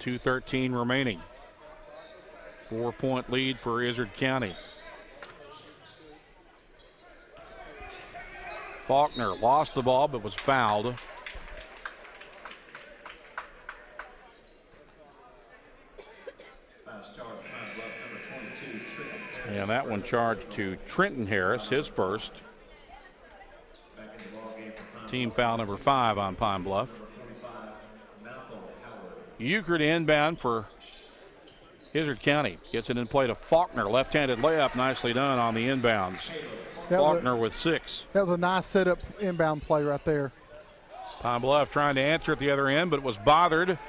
2:13 remaining. 4-point lead for Izard County. Faulkner lost the ball but was fouled. And that one charged to Trenton Harris, his first. Team foul number 5 on Pine Bluff. Euchre to inbound for Izard County. Gets it in play to Faulkner. Left-handed layup, nicely done on the inbounds. Faulkner with 6. That was a nice setup inbound play right there. Pine Bluff trying to answer at the other end, but it was bothered.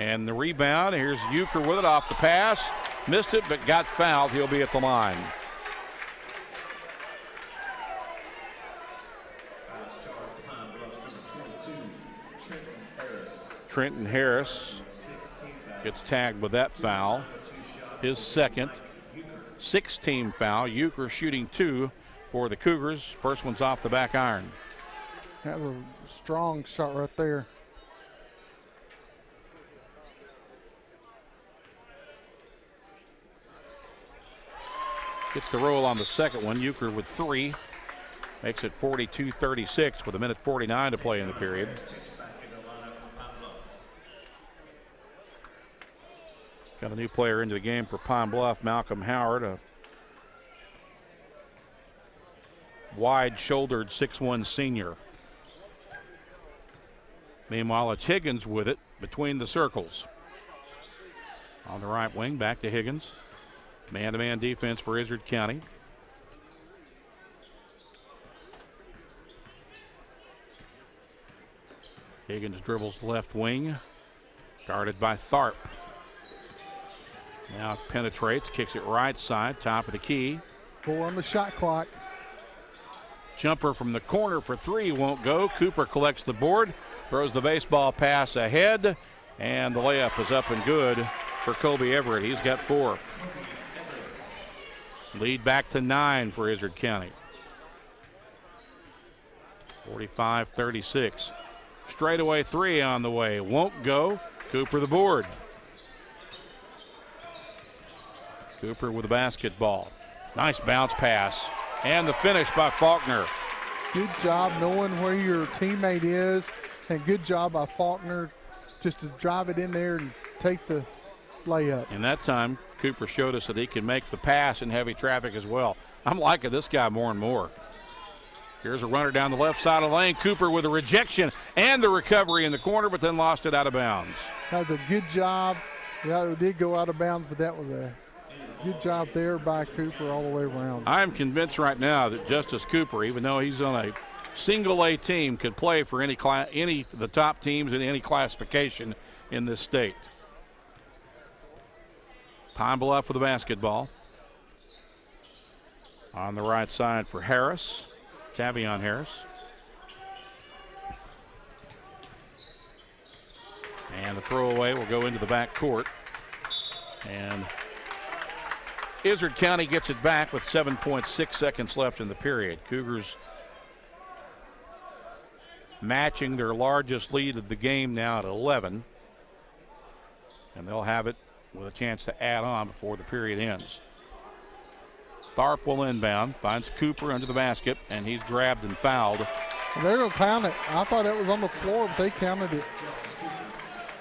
And the rebound, here's Euchre with it off the pass. Missed it, but got fouled. He'll be at the line. Trenton Harris gets tagged with that foul. His second. 6-team foul. Euchre shooting 2 for the Cougars. First one's off the back iron. That was a strong shot right there. Gets the roll on the second one. Euchre with 3. Makes it 42-36 with 1:49 to play in the period. Got a new player into the game for Pine Bluff, Malcolm Howard, a wide-shouldered 6'1" senior. Meanwhile, it's Higgins with it between the circles. On the right wing, back to Higgins. Man-to-man defense for Izard County. Higgins dribbles left wing, guarded by Tharp. Now penetrates, kicks it right side, top of the key. 4 on the shot clock. Jumper from the corner for 3 won't go. Cooper collects the board, throws the baseball pass ahead, and the layup is up and good for Colby Everett. He's got 4. Lead back to 9 for Izard County. 45-36. Straightaway 3 on the way. Won't go. Cooper the board. Cooper with the basketball. Nice bounce pass. And the finish by Faulkner. Good job knowing where your teammate is. And good job by Faulkner just to drive it in there and take the layup. And that time, Cooper showed us that he can make the pass in heavy traffic as well. I'm liking this guy more and more. Here's a runner down the left side of the lane. Cooper with a rejection and the recovery in the corner, but then lost it out of bounds. That was a good job. Yeah, it did go out of bounds, but that was a good job there by Cooper all the way around. I'm convinced right now that Justice Cooper, even though he's on a single-A team, could play for any of the top teams in any classification in this state. Pine Bluff with the basketball. On the right side for Harris. Tavion Harris. And the throwaway will go into the back court. And Izard County gets it back with 7.6 seconds left in the period. Cougars matching their largest lead of the game now at 11. And they'll have it with a chance to add on before the period ends. Tharp will inbound, finds Cooper under the basket, and he's grabbed and fouled. And they're going to count it. I thought it was on the floor, but they counted it.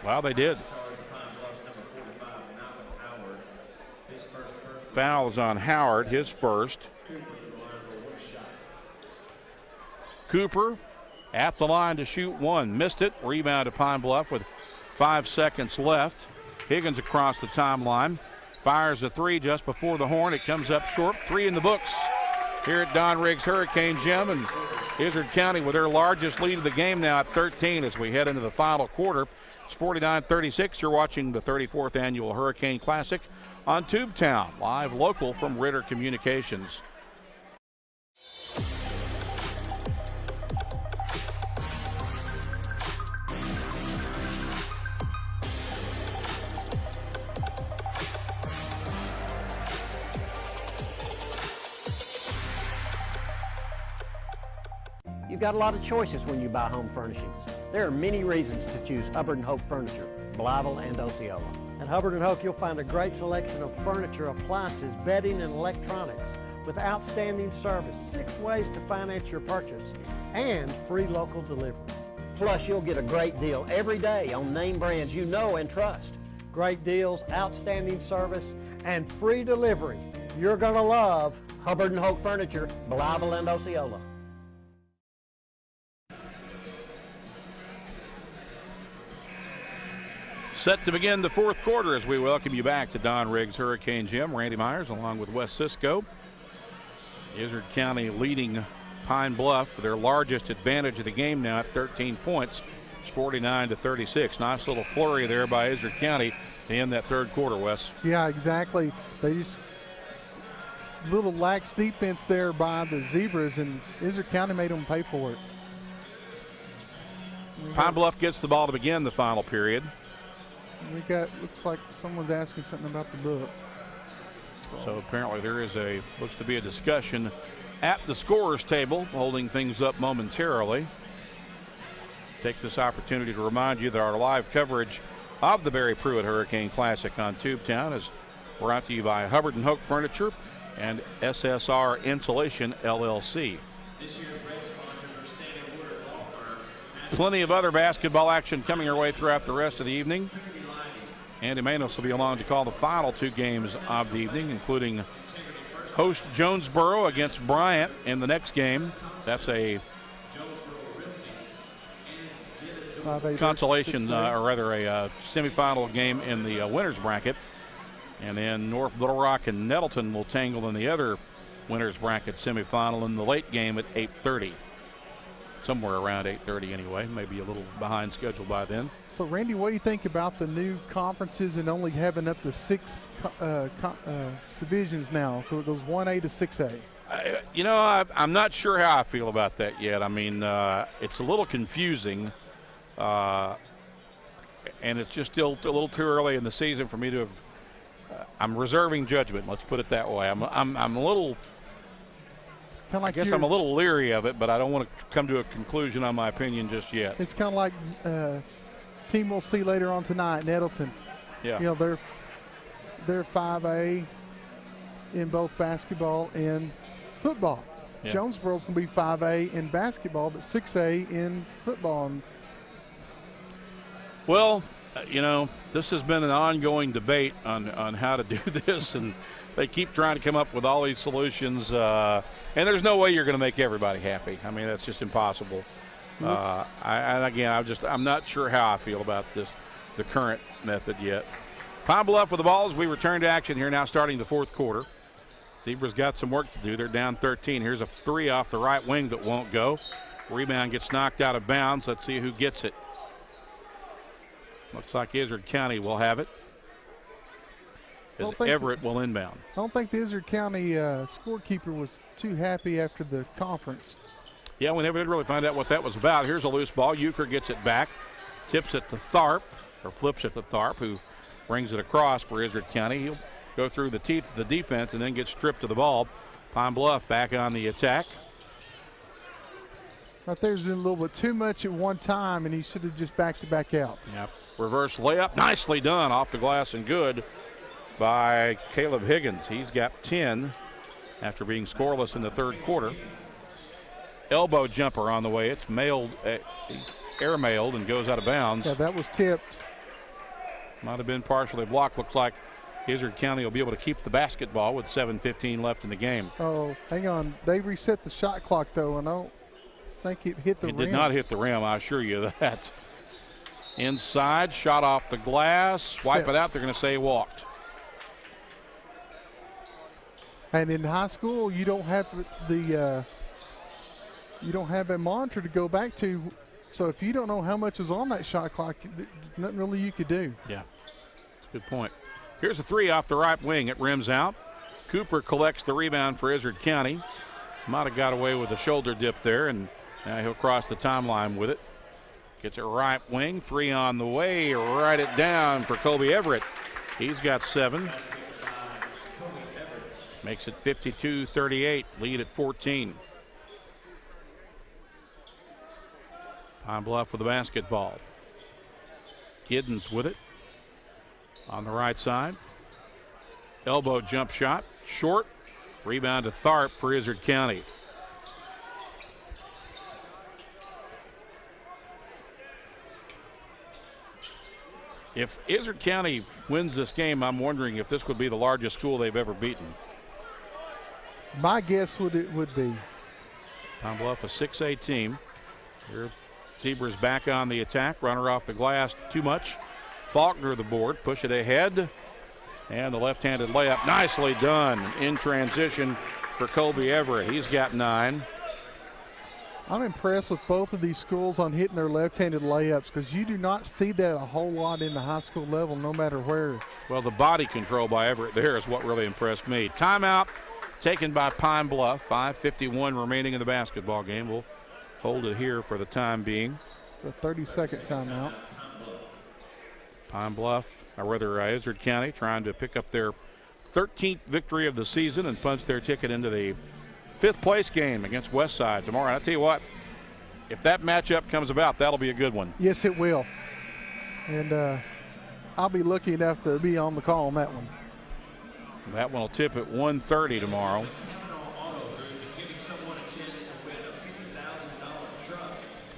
Well, they did. Fouls on Howard, his first. Cooper at the line to shoot 1. Missed it. Rebound to Pine Bluff with 5 seconds left. Higgins across the timeline. Fires a 3 just before the horn. It comes up short. 3 in the books here at Don Riggs Hurricane Gym. And Izard County with their largest lead of the game now at 13 as we head into the final quarter. It's 49-36. You're watching the 34th Annual Hurricane Classic on Tubetown, live local from Ritter Communications. You've got a lot of choices when you buy home furnishings. There are many reasons to choose Hubbard & Hope Furniture, Blytheville and Osceola. At Hubbard & Hope, you'll find a great selection of furniture, appliances, bedding, and electronics with outstanding service, 6 ways to finance your purchase, and free local delivery. Plus, you'll get a great deal every day on name brands you know and trust. Great deals, outstanding service, and free delivery. You're going to love Hubbard & Hope Furniture, Blytheville and Osceola. Set to begin the fourth quarter as we welcome you back to Don Riggs Hurricane Gym. Randy Myers along with Wes Cisco. Izard County leading Pine Bluff for their largest advantage of the game now at 13 points. It's 49-36. Nice little flurry there by Izard County to end that third quarter, Wes. Yeah, exactly. They just little lax defense there by the Zebras, and Izard County made them pay for it. Pine Bluff gets the ball to begin the final period. We got, looks like someone's asking something about the book. So apparently there is looks to be a discussion at the scorer's table, holding things up momentarily. Take this opportunity to remind you that our live coverage of the Barry Pruitt Hurricane Classic on Tubetown is brought to you by Hubbard & Hoke Furniture and SSR Insulation, LLC. Plenty of other basketball action coming our way throughout the rest of the evening. Andy Manos will be along to call the final two games of the evening, including host Jonesboro against Bryant in the next game. That's a consolation, or rather a semifinal game in the winners bracket. And then North Little Rock and Nettleton will tangle in the other winners bracket semifinal in the late game at 8:30. Somewhere around 8:30 anyway, maybe a little behind schedule by then. So, Randy, what do you think about the new conferences and only having up to 6 divisions now? Because it goes 1A to 6A. You know, I'm not sure how I feel about that yet. I mean, it's a little confusing, and it's just still a little too early in the season for me to have. I'm reserving judgment. Let's put it that way. I'm a little. I guess I'm a little leery of it, but I don't want to come to a conclusion on my opinion just yet. It's kind of like team we'll see later on tonight, Nettleton. Yeah. You know, they're 5A in both basketball and football. Yeah. Jonesboro's going to be 5A in basketball, but 6A in football. Well, you know, this has been an ongoing debate on how to do this, and they keep trying to come up with all these solutions, and there's no way you're going to make everybody happy. I mean, that's just impossible. I'm not sure how I feel about the current method yet. Pine Bluff with the ball as we return to action here now, starting the fourth quarter. Zebras got some work to do. They're down 13. Here's a three off the right wing that won't go. Rebound gets knocked out of bounds. Let's see who gets it. Looks like Izard County will have it, as Everett will inbound. I don't think the Izard County scorekeeper was too happy after the conference. Yeah, we never did really find out what that was about. Here's a loose ball. Euchre gets it back, tips it to Tharp, or flips it to Tharp, who brings it across for Izard County. He'll go through the teeth of the defense and then get stripped of the ball. Pine Bluff back on the attack. Right there's a little bit too much at one time, and he should have just backed it back out. Yep. Reverse layup, nicely done off the glass and good by Caleb Higgins. He's got 10 after being scoreless in the third quarter. Elbow jumper on the way. It's air-mailed and goes out of bounds. Yeah, that was tipped. Might have been partially blocked. Looks like Izard County will be able to keep the basketball with 7:15 left in the game. Oh, hang on. They reset the shot clock, though, and I don't think it hit the rim. It did not hit the rim, I assure you that. Inside, shot off the glass, wipe it out. They're going to say walked. And in high school, you don't have you don't have a monitor to go back to. So if you don't know how much is on that shot clock, there's nothing really you could do. Yeah, that's a good point. Here's a three off the right wing. It rims out. Cooper collects the rebound for Izard County. Might have got away with a shoulder dip there, and now he'll cross the timeline with it. Gets it right wing, three on the way, write it down for Colby Everett. He's got 7. Makes it 52-38, lead at 14. Pine Bluff with the basketball. Giddens with it on the right side. Elbow jump shot, short. Rebound to Tharp for Izard County. If Izard County wins this game, I'm wondering if this would be the largest school they've ever beaten. My guess would be. Pine Bluff, a 6A team. Here, Zebras back on the attack. Runner off the glass, too much. Faulkner the board, push it ahead. And the left-handed layup, nicely done in transition for Colby Everett. He's got 9. I'm impressed with both of these schools on hitting their left-handed layups because you do not see that a whole lot in the high school level, no matter where. Well, the body control by Everett there is what really impressed me. Timeout taken by Pine Bluff. 5:51 remaining in the basketball game. We'll hold it here for the time being. The 30-second timeout. Pine Bluff, or rather Izard County, trying to pick up their 13th victory of the season and punch their ticket into the 5th place game against Westside tomorrow. I'll tell you what, if that matchup comes about, that'll be a good one. Yes, it will. And I'll be lucky enough to be on the call on that one. That one will tip at 1:30 tomorrow.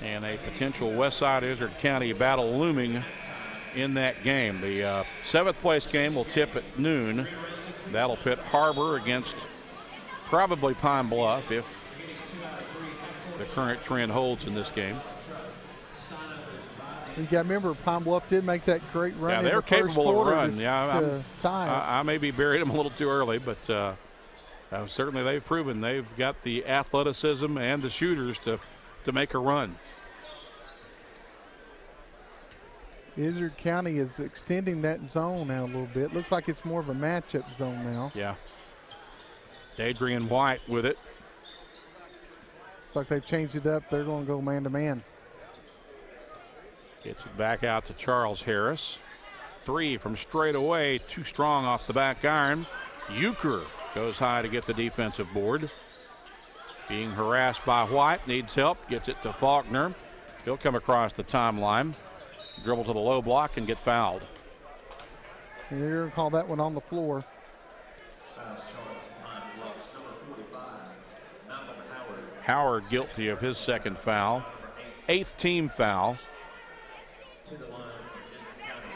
And a potential Westside Izard County battle looming in that game. The 7th place game will tip at noon. That'll pit Harbor against probably Pine Bluff if the current trend holds in this game. You got to remember, Pine Bluff did make that great run. Yeah, they're capable of run. Yeah, tie. I maybe buried them a little too early, but certainly they've proven they've got the athleticism and the shooters to make a run. Izard County is extending that zone now a little bit. Looks like it's more of a matchup zone now. Yeah. Adrian White with it. Looks like they've changed it up. They're going to go man-to-man. Gets it back out to Charles Harris. 3 from straight away, too strong off the back iron. Euchre goes high to get the defensive board. Being harassed by White, needs help, gets it to Faulkner. He'll come across the timeline, dribble to the low block and get fouled. And they're going to call that one on the floor. Howard guilty of his 2nd foul. 8th team foul.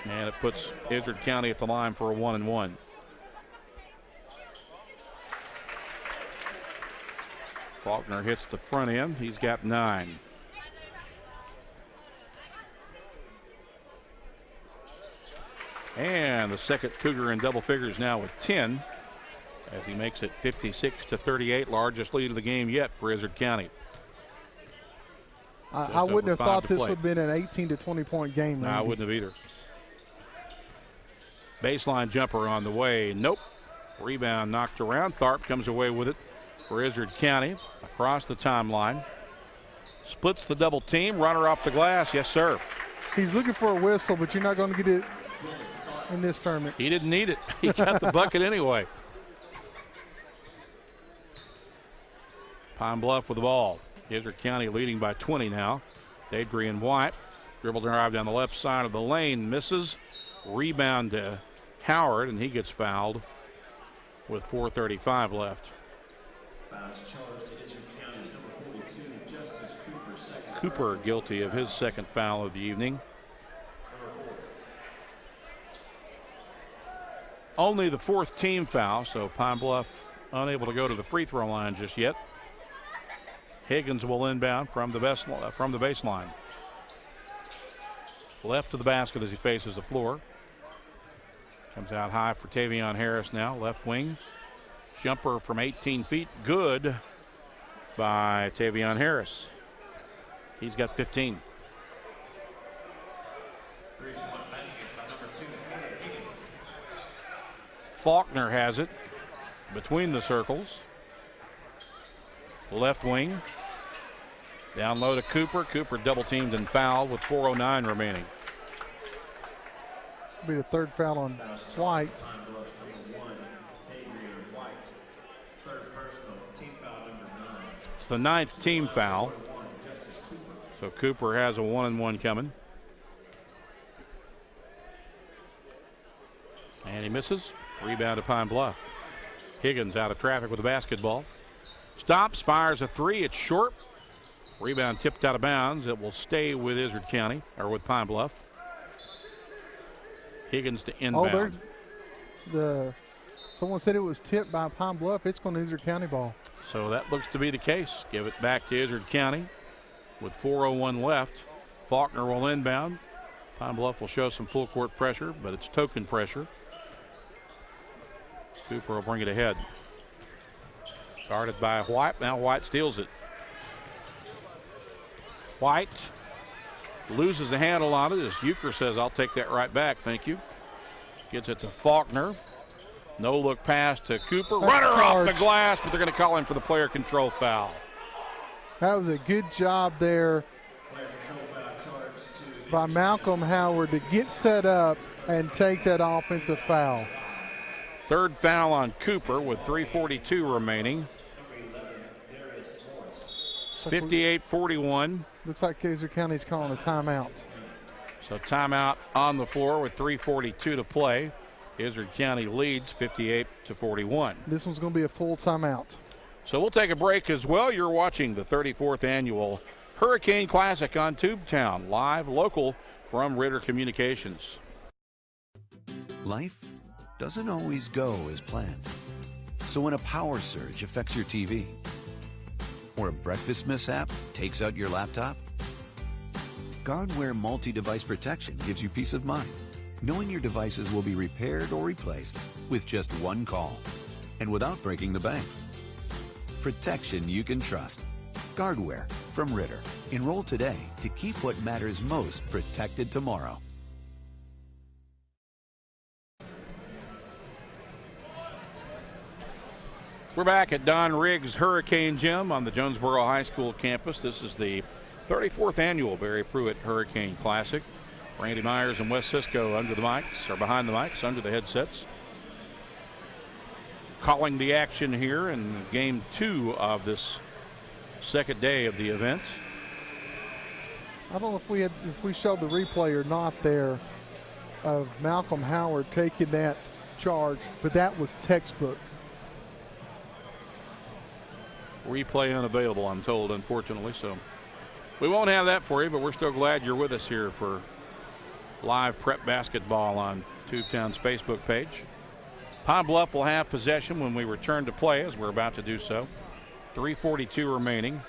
And it puts Izard County at the line for a 1-and-1. Faulkner hits the front end. He's got 9. And the second Cougar in double figures now with 10 as he makes it 56-38, largest lead of the game yet for Izard County. I wouldn't have thought this would have been an 18 to 20 point game. No, I wouldn't have either. Baseline jumper on the way. Nope. Rebound knocked around. Tharp comes away with it for Izard County across the timeline. Splits the double team. Runner off the glass. Yes, sir. He's looking for a whistle, but you're not going to get it in this tournament. He didn't need it. He got the bucket anyway. Pine Bluff with the ball. Izard County leading by 20 now. Adrian White, dribble drive down the left side of the lane, misses. Rebound to Howard, and he gets fouled with 4:35 left. Cooper guilty of his 2nd foul of the evening. Only the 4th team foul, so Pine Bluff unable to go to the free throw line just yet. Higgins will inbound from the baseline. Left to the basket as he faces the floor. Comes out high for Tavion Harris now, left wing. Jumper from 18 feet, good by Tavion Harris. He's got 15. Faulkner has it between the circles. Left wing. Down low to Cooper. Cooper double teamed and fouled with 4:09 remaining. This will be the 3rd foul on White. It's the 9th team foul. So Cooper has a 1-and-1 coming. And he misses. Rebound to Pine Bluff. Higgins out of traffic with the basketball. Stops, fires a 3. It's short. Rebound tipped out of bounds. It will stay with Izard County, or with Pine Bluff. Higgins to inbound. Someone said it was tipped by Pine Bluff. It's going to Izard County ball. So that looks to be the case. Give it back to Izard County with 4:01 left. Faulkner will inbound. Pine Bluff will show some full court pressure, but it's token pressure. Cooper will bring it ahead. Started by White. Now White steals it. White loses the handle on it as Euchre says, I'll take that right back, thank you. Gets it to Faulkner. No look pass to Cooper. Runner off the glass, but they're going to call him for the player control foul. That was a good job there by Malcolm Howard to get set up and take that offensive foul. Third foul on Cooper with 3:42 remaining. It's 58-41. Looks like Kaiser County's calling a timeout. So timeout on the floor with 3:42 to play. Izzard County leads 58-41. This one's going to be a full timeout. So we'll take a break as well. You're watching the 34th annual Hurricane Classic on Tubetown, live local from Ritter Communications. Life doesn't always go as planned. So when a power surge affects your TV, or a breakfast mishap takes out your laptop, Guardware multi-device protection gives you peace of mind, knowing your devices will be repaired or replaced with just one call and without breaking the bank. Protection you can trust. Guardware from Ritter. Enroll today to keep what matters most protected tomorrow. We're back at Don Riggs Hurricane Gym on the Jonesboro High School campus. This is the 34th annual Barry Pruitt Hurricane Classic. Randy Myers and Wes Cisco under the mics, or behind the mics, under the headsets. Calling the action here in game 2 of this second day of the event. I don't know if we showed the replay or not there of Malcolm Howard taking that charge, but that was textbook. Replay unavailable, I'm told, unfortunately, so we won't have that for you, but we're still glad you're with us here for live prep basketball on Tubetown's Facebook page. Pine Bluff will have possession when we return to play, as we're about to do so. 3:42 remaining.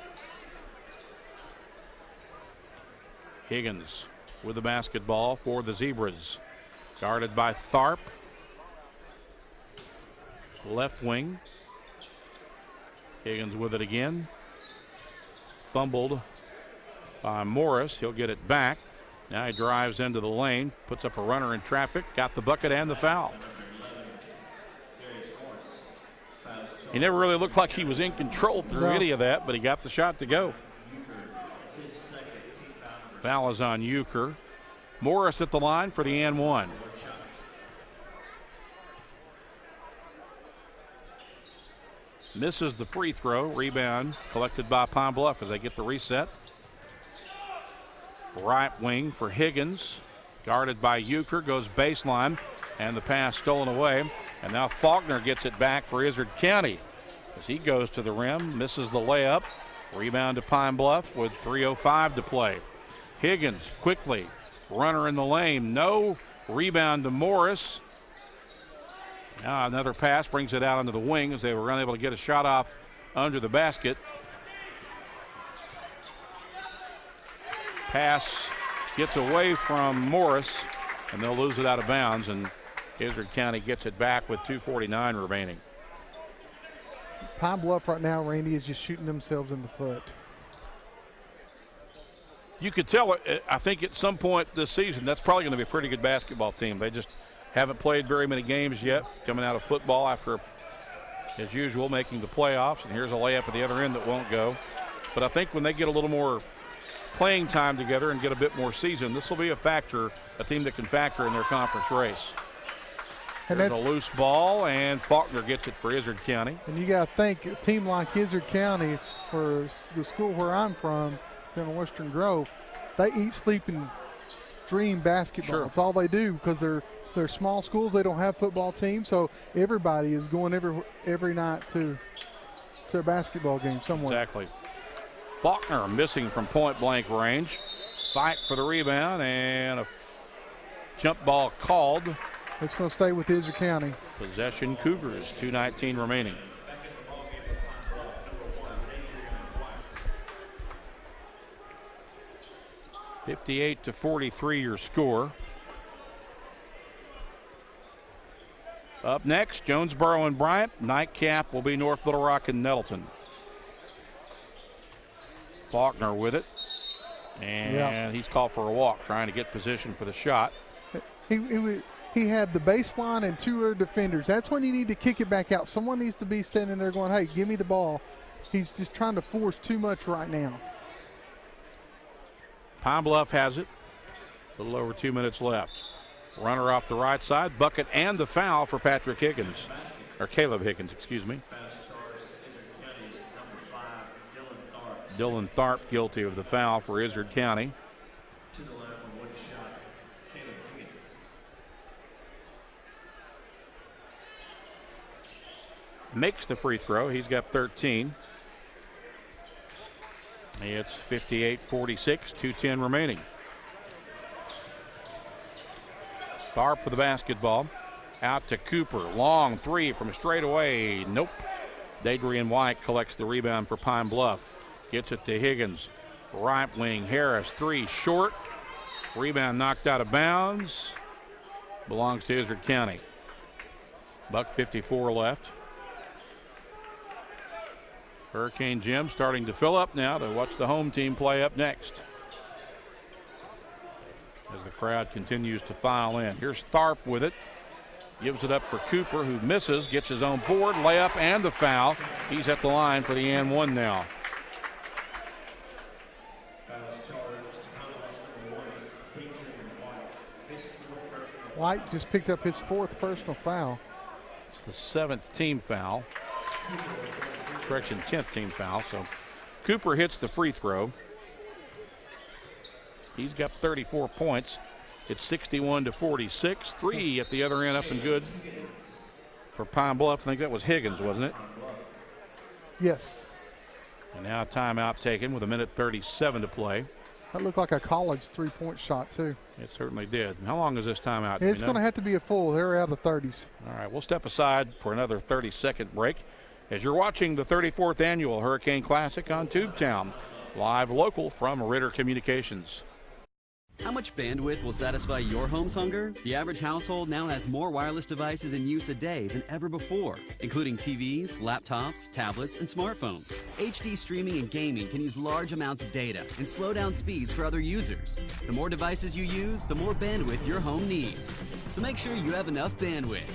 Higgins with the basketball for the Zebras. Guarded by Tharp. Left wing. Higgins with it again. Fumbled by Morris. He'll get it back. Now he drives into the lane, puts up a runner in traffic, got the bucket and the foul. He never really looked like he was in control through any of that, but he got the shot to go. Foul is on Euchre. Morris at the line for the and one. Misses the free throw. Rebound collected by Pine Bluff as they get the reset. Right wing for Higgins. Guarded by Euchre. Goes baseline. And the pass stolen away. And now Faulkner gets it back for Izzard County as he goes to the rim. Misses the layup. Rebound to Pine Bluff with 3:05 to play. Higgins quickly. Runner in the lane. No. Rebound to Morris. Now another pass brings it out into the wing as they were unable to get a shot off under the basket. Pass gets away from Morris, and they'll lose it out of bounds, and Izzard County gets it back with 2:49 remaining. Pine Bluff right now, Randy, is just shooting themselves in the foot. You could tell it, I think at some point this season, that's probably going to be a pretty good basketball team. They just haven't played very many games yet, coming out of football after, as usual, making the playoffs. And here's a layup at the other end that won't go. But I think when they get a little more playing time together and get a bit more season, this will be a factor, a team that can factor in their conference race. And there's a loose ball, and Faulkner gets it for Izzard County. And you got to think, a team like Izzard County, or the school where I'm from, in Western Grove, they eat, sleep, and dream basketball. Sure. It's all they do because they're small schools. They don't have football teams, so everybody is going every night to a basketball game somewhere. Exactly. Faulkner missing from point-blank range. Fight for the rebound, and a jump ball called. It's going to stay with Izzard County. Possession Cougars, 2:19 remaining. (58-43) your score. Up next, Jonesboro and Bryant. Nightcap will be North Little Rock and Nettleton. Faulkner with it. And he's called for a walk, trying to get position for the shot. He had the baseline and 2 other defenders. That's when you need to kick it back out. Someone needs to be standing there going, hey, give me the ball. He's just trying to force too much right now. Pine Bluff has it. A little over 2 minutes left. Runner off the right side, bucket and the foul for Patrick Higgins. Or Caleb Higgins, excuse me. Dylan Tharp guilty of the foul for Izard County. To the line for one shot, Caleb Higgins. Makes the free throw. He's got 13. It's 58-46, 2:10 remaining. Tharp for the basketball. Out to Cooper. Long 3 from straight away. Nope. Dadrian White collects the rebound for Pine Bluff. Gets it to Higgins. Right wing Harris. 3 short. Rebound knocked out of bounds. Belongs to Izard County. $1:54 left. Hurricane Gym starting to fill up now to watch the home team play up next. As the crowd continues to file in. Here's Tharp with it. Gives it up for Cooper, who misses, gets his own board, layup, and the foul. He's at the line for the and one now. White just picked up his 4th personal foul. It's the 7th team foul. Correction, 10th team foul. So Cooper hits the free throw. He's got 34 points. It's 61-46. 3 at the other end, up and good for Pine Bluff. I think that was Higgins, wasn't it? Yes. And now a timeout taken with 1:37 to play. That looked like a college 3-point shot, too. It certainly did. How long is this timeout? It's going to have to be a full. They're out of 30s. All right, we'll step aside for another 30-second break as you're watching the 34th Annual Hurricane Classic on Tubetown. Live local from Ritter Communications. How much bandwidth will satisfy your home's hunger? The average household now has more wireless devices in use a day than ever before, including TVs, laptops, tablets, and smartphones. HD streaming and gaming can use large amounts of data and slow down speeds for other users. The more devices you use, the more bandwidth your home needs. So make sure you have enough bandwidth.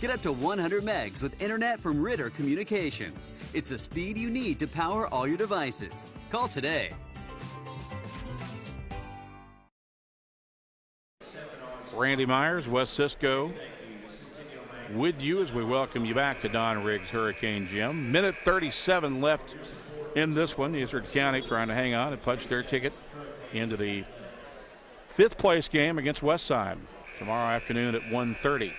Get up to 100 megs with internet from Ritter Communications. It's the speed you need to power all your devices. Call today. Randy Myers, West Cisco, with you as we welcome you back to Don Riggs Hurricane Gym. 1:37 left in this one. Izard County trying to hang on and punch their ticket into the 5th place game against Westside tomorrow afternoon at 1:30.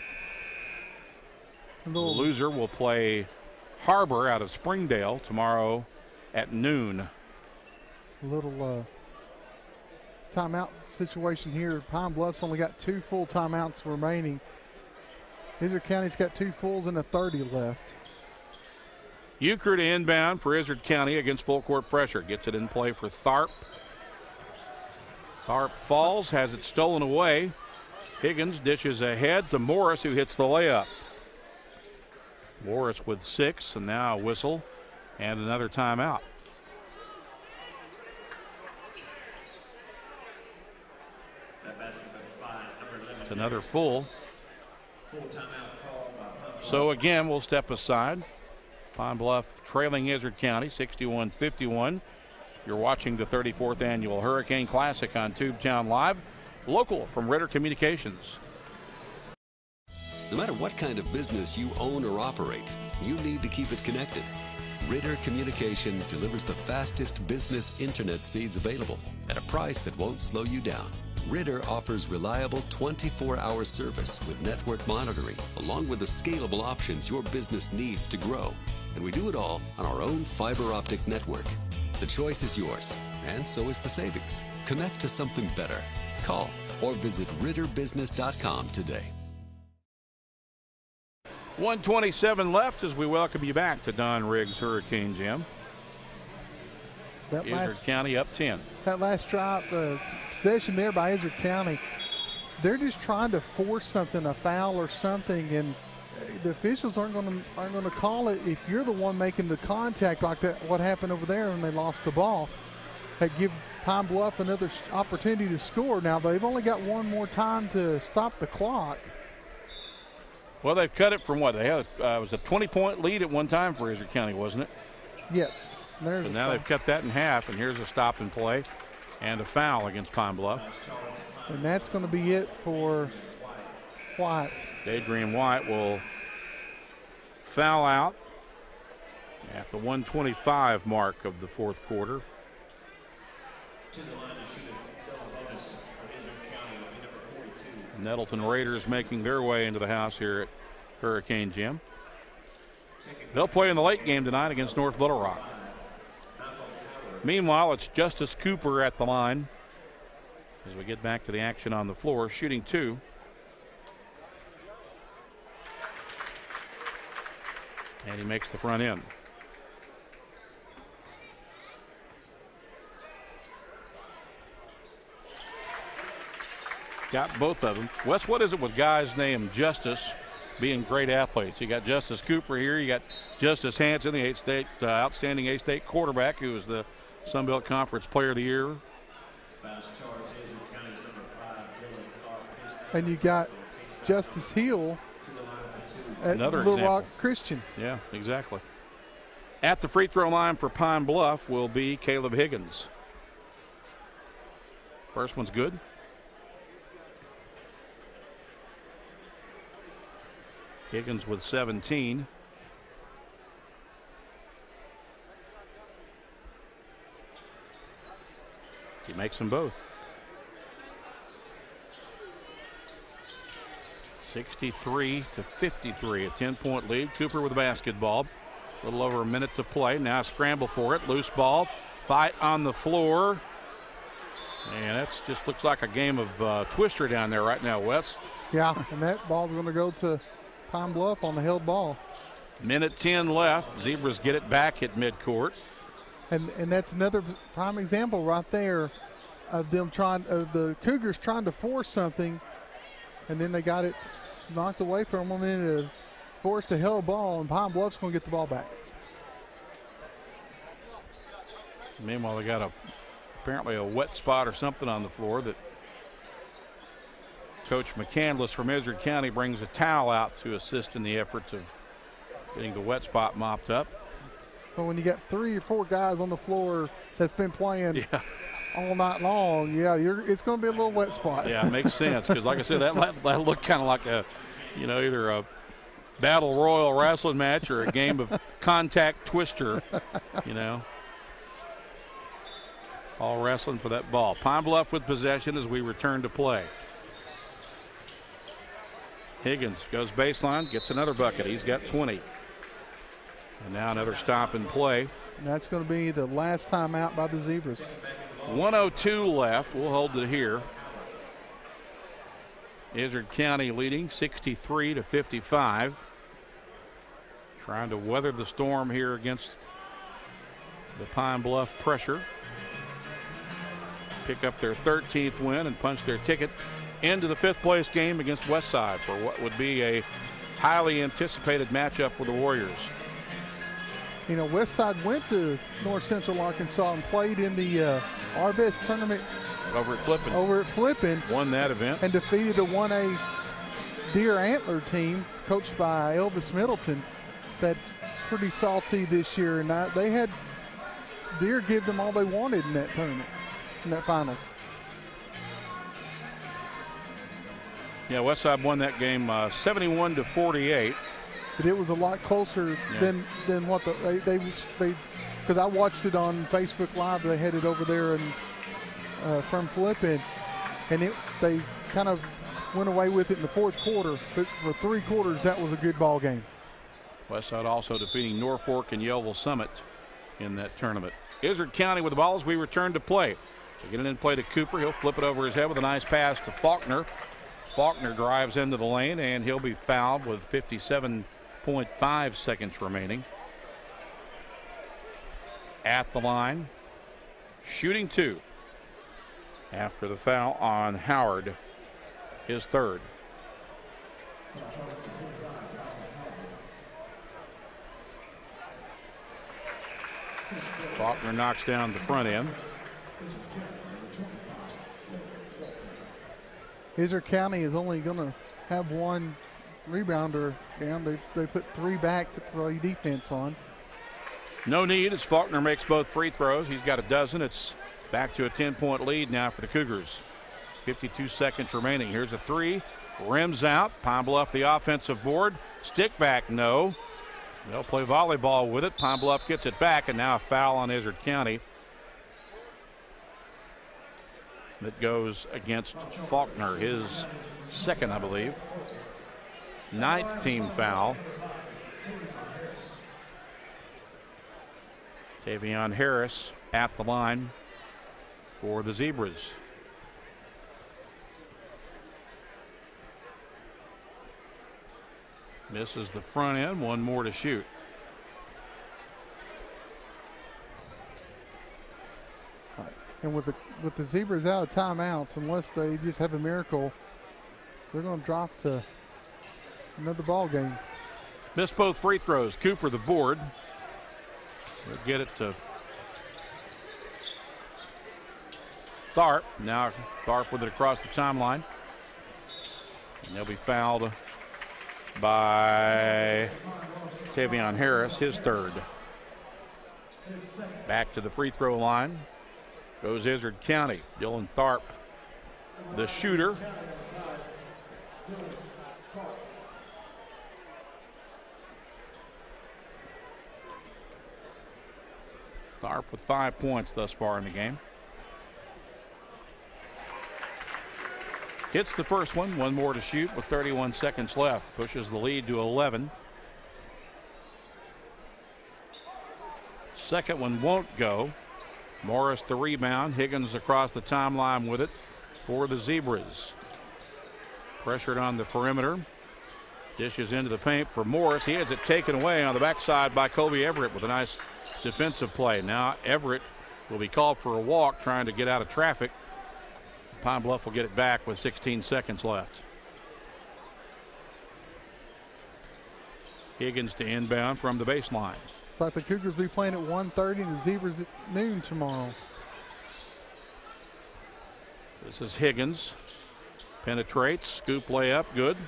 The loser will play Harbor out of Springdale tomorrow at noon. A little timeout situation here. Pine Bluff's only got 2 full timeouts remaining. Izard County's got 2 fulls and a 30 left. Euchre to inbound for Izard County against full court pressure. Gets it in play for Tharp. Tharp falls, has it stolen away. Higgins dishes ahead to Morris, who hits the layup. Morris with 6, and now a whistle and another timeout. It's another full. So again, we'll step aside. Pine Bluff trailing Izard County 61-51. You're watching the 34th Annual Hurricane Classic on Tubetown Live, local from Ritter Communications. No matter what kind of business you own or operate, you need to keep it connected. Ritter Communications delivers the fastest business internet speeds available at a price that won't slow you down. Ritter offers reliable 24-hour service with network monitoring, along with the scalable options your business needs to grow. And we do it all on our own fiber optic network. The choice is yours, and so is the savings. Connect to something better. Call or visit ritterbusiness.com today. 1:27 left as we welcome you back to Don Riggs Hurricane Gym. Izard County up 10. That last drive, possession there by Izard County, they're just trying to force something, a foul or something, and the officials aren't going to call it if you're the one making the contact like that. What happened over there when they lost the ball? that give Pine Bluff another opportunity to score. Now they've only got one more time to stop the clock. Well, they've cut it from what? They had it was a 20-point lead at one time for Izard County, wasn't it? Yes. But now they've cut that in half, and here's a stop and play and a foul against Pine Bluff. And that's going to be it for White. Adrian White will foul out at the 1:25 mark of the fourth quarter. To the line to shoot a double bonus for Izard County will be number 42. Nettleton Raiders making their way into the house here at Hurricane Gym. They'll play in the late game tonight against North Little Rock. Meanwhile, it's Justice Cooper at the line as we get back to the action on the floor, shooting 2. And he makes the front end. Got both of them. Wes, what is it with guys named Justice being great athletes? You got Justice Cooper here. You got Justice Hanson, the outstanding A-State quarterback, who was the Sun Belt Conference Player of the Year. And you got Justice Hill at Another Little example. Rock Christian. Yeah, exactly. At the free throw line for Pine Bluff will be Caleb Higgins. First one's good. Higgins with 17. He makes them both. 63 to 53, a 10-point lead. Cooper with the basketball. A little over a minute to play. Now scramble for it. Loose ball. Fight on the floor. And that just looks like a game of twister down there right now, Wes. Yeah, and that ball's going to go to Pine Bluff on the held ball. Minute 10 left. Zebras get it back at midcourt. And that's another prime example right there of them the Cougars trying to force something, and then they got it knocked away from them, and then forced a held ball, and Pine Bluff's going to get the ball back. Meanwhile, they got apparently a wet spot or something on the floor that Coach McCandless from Izard County brings a towel out to assist in the efforts of getting the wet spot mopped up. But when you got 3 or 4 guys on the floor that's been playing all night long, it's going to be a little wet spot. Yeah, it makes sense because, like I said, that looked kind of like either a battle royal wrestling match or a game of contact twister, all wrestling for that ball. Pine Bluff with possession as we return to play. Higgins goes baseline, gets another bucket. He's got 20. And now another stop and play. And that's going to be the last time out by the Zebras. 1:02 left. We'll hold it here. Izard County leading 63 to 55. Trying to weather the storm here against the Pine Bluff pressure. Pick up their 13th win and punch their ticket into the 5th place game against Westside for what would be a highly anticipated matchup with the Warriors. Westside went to North Central Arkansas and played in the RBS tournament over at Flippin. Won that event. And defeated a 1A Deer Antler team coached by Elvis Middleton that's pretty salty this year. And they had Deer give them all they wanted in that tournament, in that finals. Yeah, Westside won that game 71 to 48. But it was a lot closer than what they because I watched it on Facebook Live. They had it over there and from Flippin, and they kind of went away with it in the 4th quarter. But for 3 quarters, that was a good ball game. Westside also defeating Norfolk and Yellville Summit in that tournament. Izard County with the ball as we return to play. So get it in play to Cooper. He'll flip it over his head with a nice pass to Faulkner. Faulkner drives into the lane, and he'll be fouled with 57.5 seconds remaining. At the line, shooting 2 after the foul on Howard, his 3rd. Faulkner knocks down the front end. Izzard County is only going to have one rebounder down. They put 3 back to play defense on. No need as Faulkner makes both free throws. He's got a dozen. It's back to a 10-point lead now for the Cougars. 52 seconds remaining. Here's a 3. Rims out. Pine Bluff the offensive board. Stick back, no. They'll play volleyball with it. Pine Bluff gets it back, and now a foul on Izzard County. That goes against Faulkner, his second, I believe. 9th team foul. Tavion Harris at the line for the Zebras. Misses the front end, one more to shoot. And with the Zebras out of timeouts, unless they just have a miracle, they're going to drop to another ball game. Missed both free throws. Cooper the board. We'll get it to Tharp. Now Tharp with it across the timeline. And they'll be fouled by Tavion Harris, his third. Back to the free throw line goes Izzard County. Dylan Tharp, the shooter. Tharp with 5 points thus far in the game. Hits the first one more to shoot with 31 seconds left. Pushes the lead to 11. Second one won't go. Morris the rebound. Higgins across the timeline with it for the Zebras. Pressured on the perimeter. Dishes into the paint for Morris. He has it taken away on the backside by Kobe Everett with a nice defensive play. Now Everett will be called for a walk, trying to get out of traffic. Pine Bluff will get it back with 16 seconds left. Higgins to inbound from the baseline. It's like the Cougars will be playing at 1:30 and the Zebras at noon tomorrow. This is Higgins. Penetrates, scoop layup, good.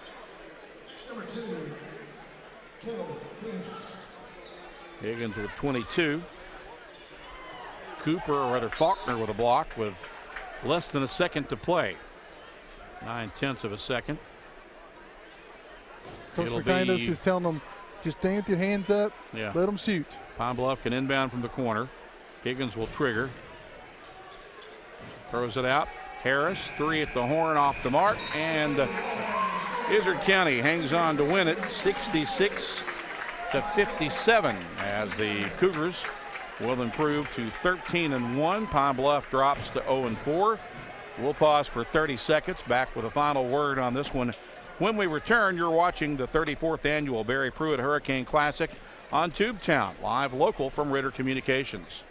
Higgins with 22. Cooper, or rather Faulkner, with a block with less than a second to play. 9/10 of a second. Coach McCandless is telling them, just stand with your hands up, let them shoot. Pine Bluff can inbound from the corner. Higgins will trigger. Throws it out. Harris, 3 at the horn, off the mark, and Izzard County hangs on to win it 66-57 as the Cougars will improve to 13-1. Pine Bluff drops to 0-4. We'll pause for 30 seconds. Back with a final word on this one. When we return, you're watching the 34th annual Barry Pruitt Hurricane Classic on Tubetown, live local from Ritter Communications.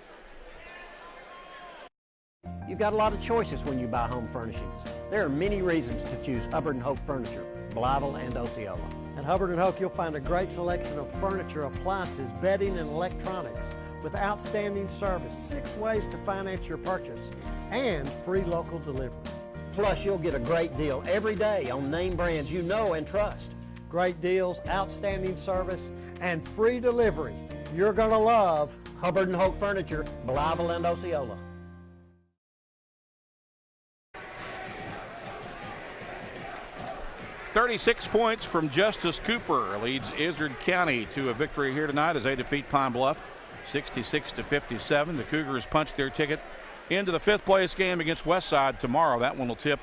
You've got a lot of choices when you buy home furnishings. There are many reasons to choose Hubbard & Hope Furniture, Blytheville and Osceola. At Hubbard & Hope, you'll find a great selection of furniture, appliances, bedding, and electronics with outstanding service, 6 ways to finance your purchase, and free local delivery. Plus, you'll get a great deal every day on name brands you know and trust. Great deals, outstanding service, and free delivery. You're going to love Hubbard & Hope Furniture, Blytheville and Osceola. "36 points from Justice Cooper leads Izzard County to a victory here tonight as they defeat Pine Bluff 66-57. The Cougars punch their ticket into the 5th place game against Westside tomorrow. That one will tip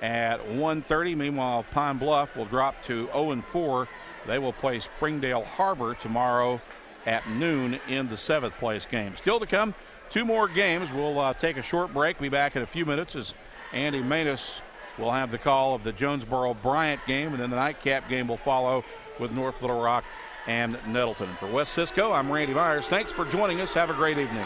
at 1:30. Meanwhile, Pine Bluff will drop to 0-4. They will play Springdale Harbor tomorrow at noon in the 7th place game. Still to come, 2 more games. We'll take a short break. Be back in a few minutes as Andy Manus will have the call of the Jonesboro-Bryant game, and then the nightcap game will follow with North Little Rock and Nettleton. For West Cisco, I'm Randy Myers. Thanks for joining us. Have a great evening.